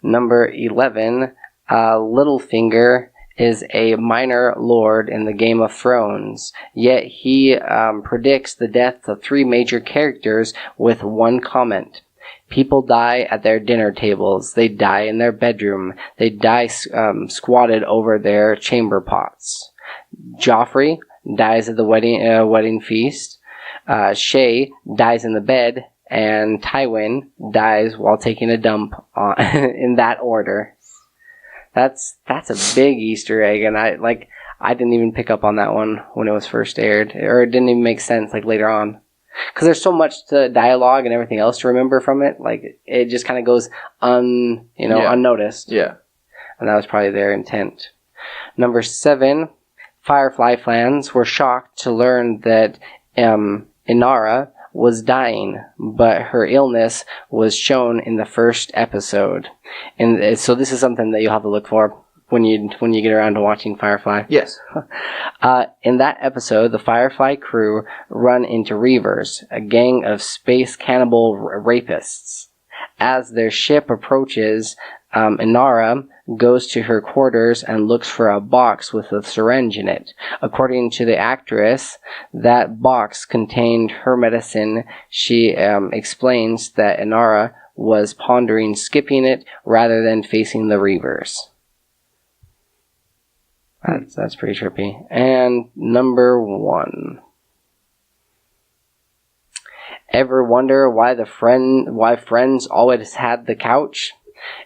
Number 11, Littlefinger is a minor lord in the Game of Thrones, yet he predicts the death of 3 major characters with one comment. People die at their dinner tables. They die in their bedroom. They die squatted over their chamber pots. Joffrey dies at the wedding feast. Shay dies in the bed, and Tywin dies while taking a dump in that order. That's a big Easter egg, and I didn't even pick up on that one when it was first aired, or it didn't even make sense later on. Because there's so much to dialogue and everything else to remember from it, it just kind of goes unnoticed. Yeah. And that was probably their intent. Number 7, Firefly fans were shocked to learn that Inara was dying, but her illness was shown in the first episode. And so this is something that you'll have to look for when you get around to watching Firefly. Yes. In that episode, the Firefly crew run into Reavers, a gang of space cannibal rapists. As their ship approaches, Inara goes to her quarters and looks for a box with a syringe in it. According to the actress, that box contained her medicine. She explains that Inara was pondering skipping it rather than facing the Reavers. That's pretty trippy. And number 1. Ever wonder why friends always had the couch?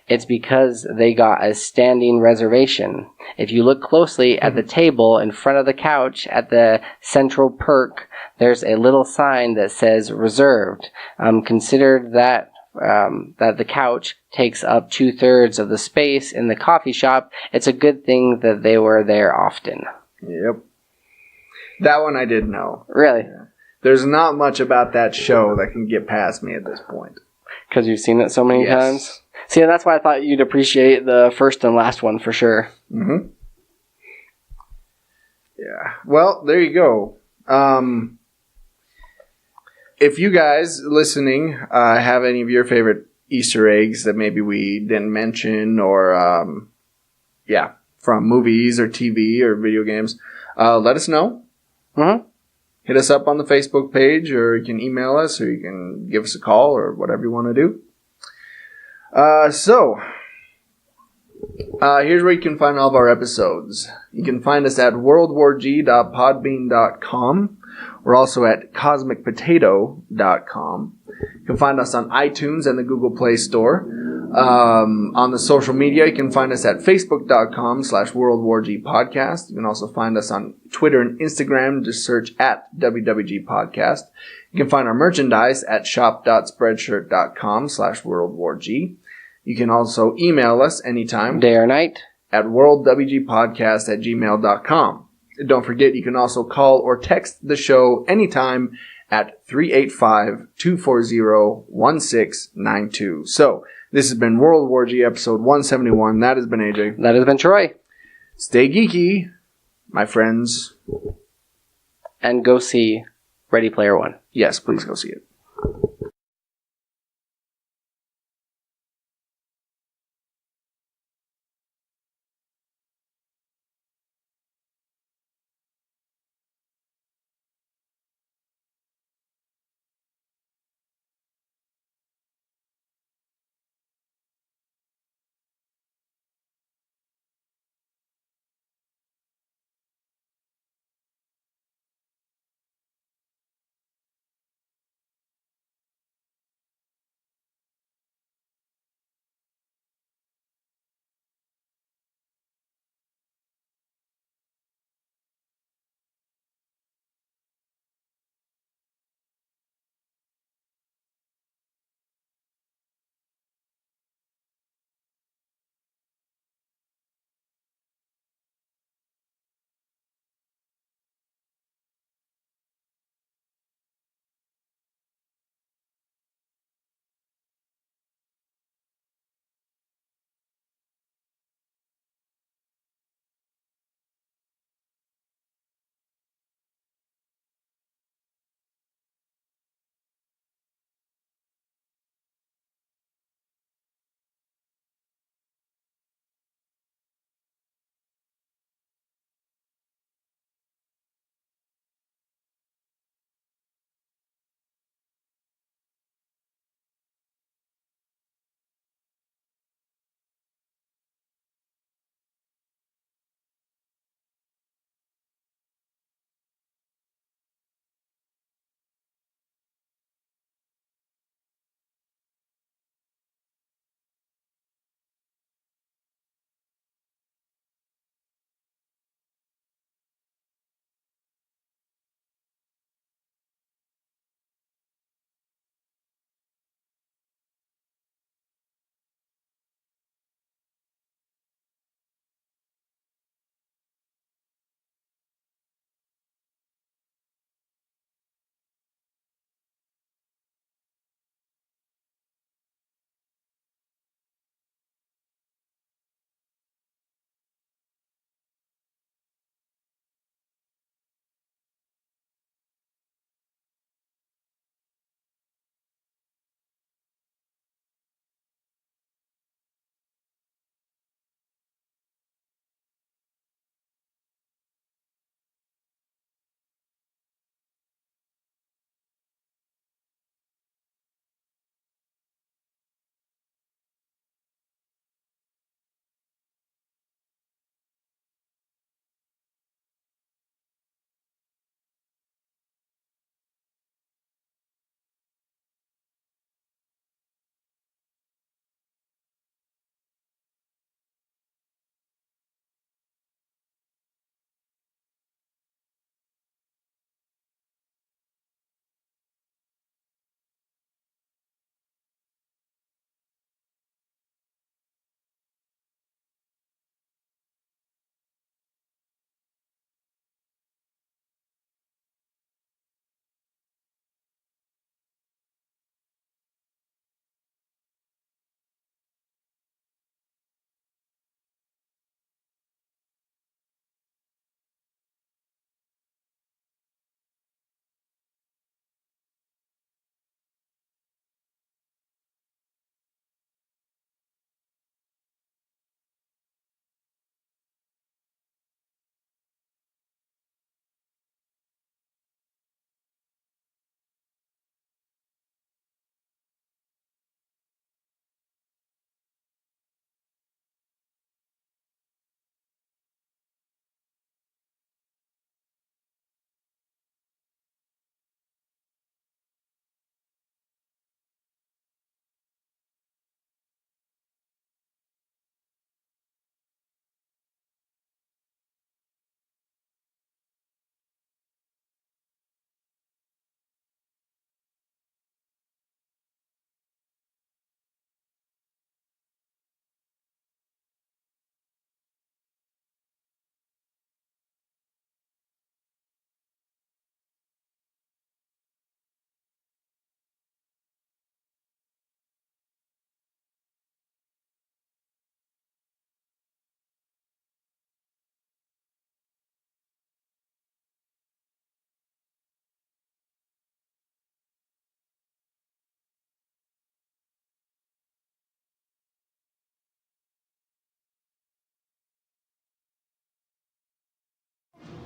It's because they got a standing reservation. If you look closely at the table in front of the couch at the central perk, there's a little sign that says reserved. Consider that the couch takes up 2/3 of the space in the coffee shop. It's a good thing that they were there often. Yep. That one I did know. Really? Yeah. There's not much about that show that can get past me at this point. Because you've seen it so many times? See, that's why I thought you'd appreciate the first and last one for sure. Mm-hmm. Yeah. Well, there you go. If you guys listening have any of your favorite Easter eggs that maybe we didn't mention or, from movies or TV or video games, let us know. Mm-hmm. Hit us up on the Facebook page, or you can email us, or you can give us a call, or whatever you want to do. Here's where you can find all of our episodes. You can find us at worldwarg.podbean.com. We're also at cosmicpotato.com. You can find us on iTunes and the Google Play Store. On the social media, you can find us at facebook.com/worldwargpodcast. You can also find us on Twitter and Instagram. Just search at WWG Podcast. You can find our merchandise at shop.spreadshirt.com/worldwarg. You can also email us anytime. Day or night. At worldwgpodcast@gmail.com. Don't forget, you can also call or text the show anytime at 385-240-1692. So, this has been World War G episode 171. That has been AJ. That has been Troy. Stay geeky, my friends. And go see Ready Player One. Yes, please go see it.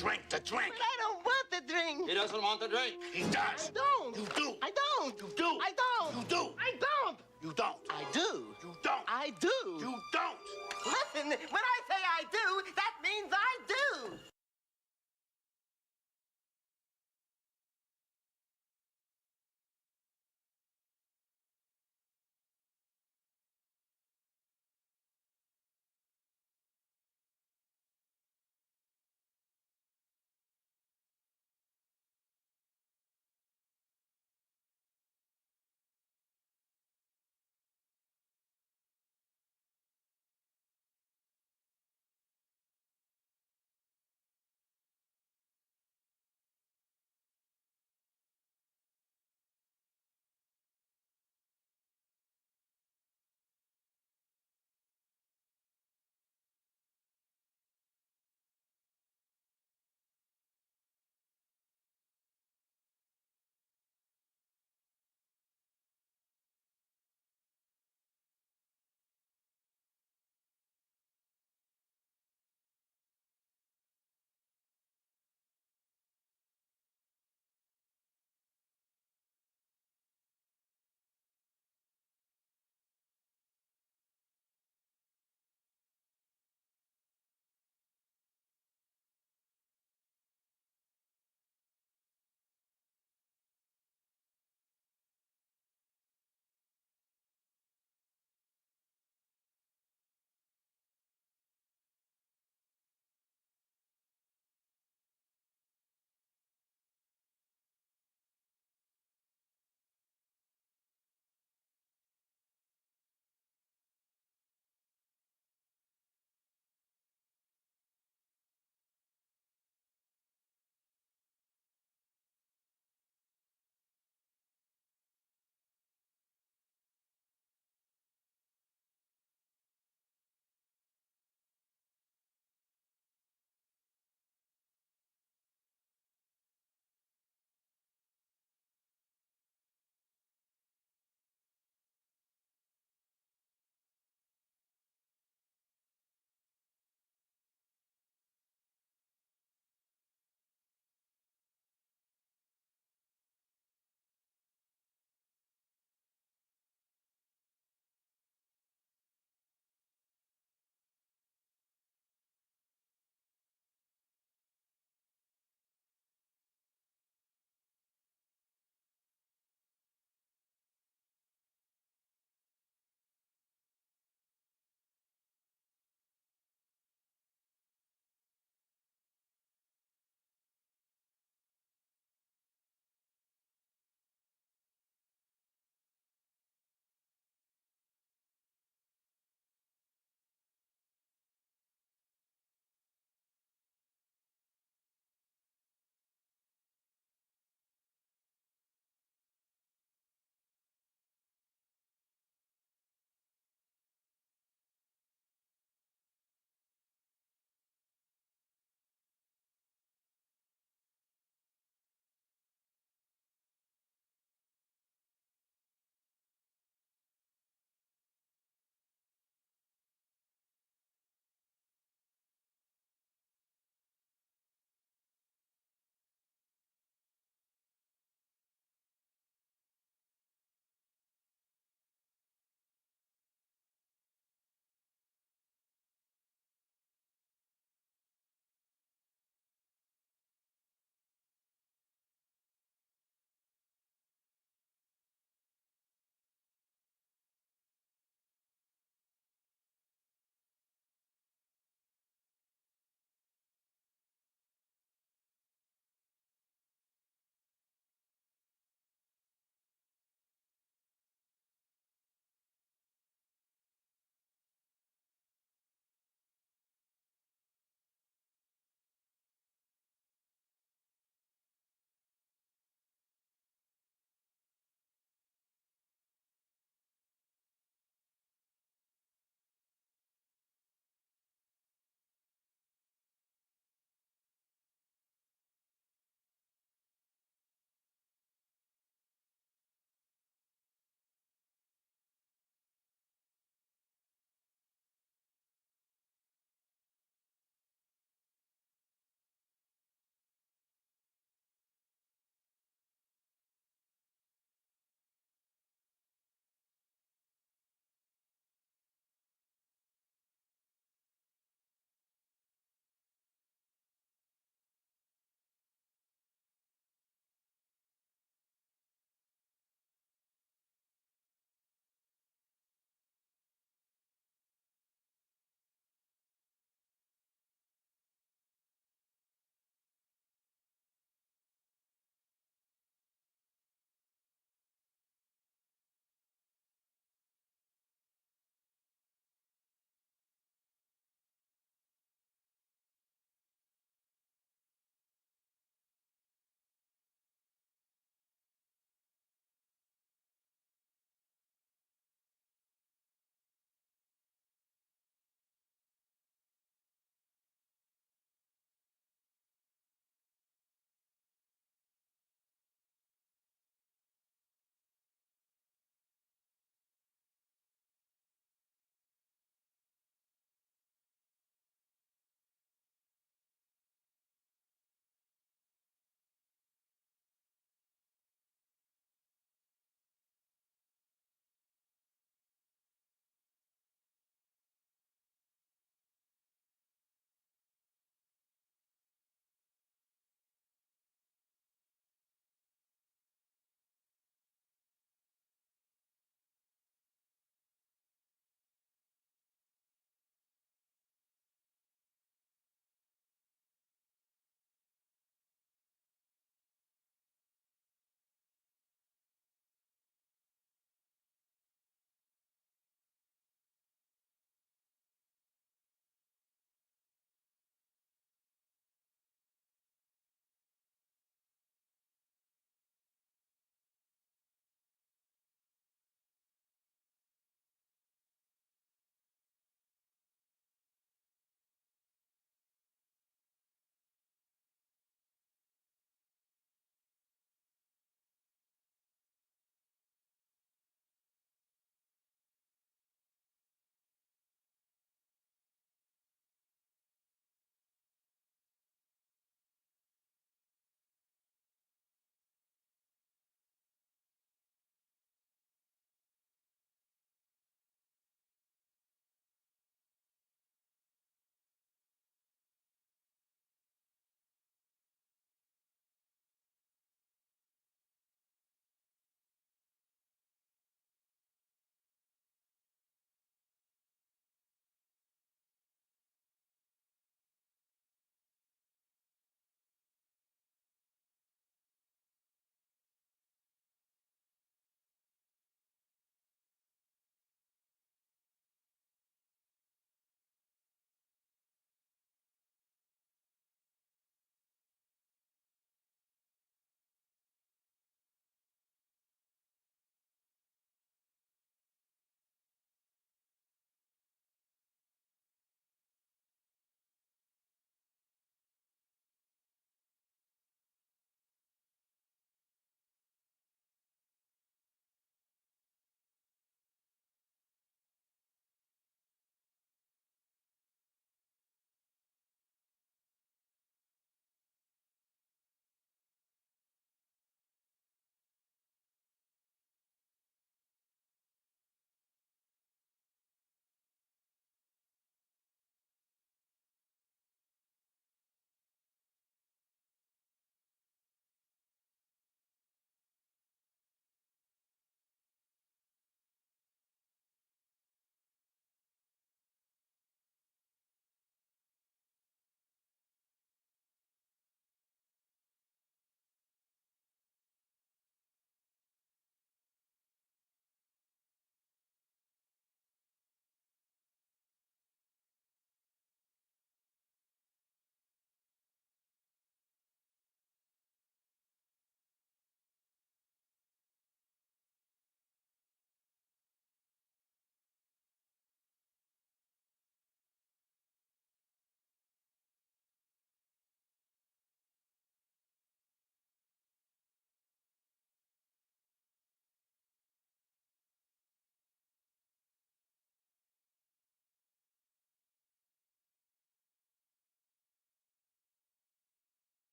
drink, the drink. But I don't want the drink. He doesn't want the drink. He does. I don't. You do. I don't. You do. I don't. You do. I don't. You don't. I do. You don't. I do. You don't. Listen, when I say I do, that means I do.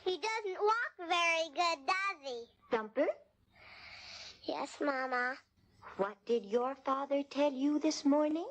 He doesn't walk very good, does he? Thumper, Yes, Mama. what did your father tell you this morning?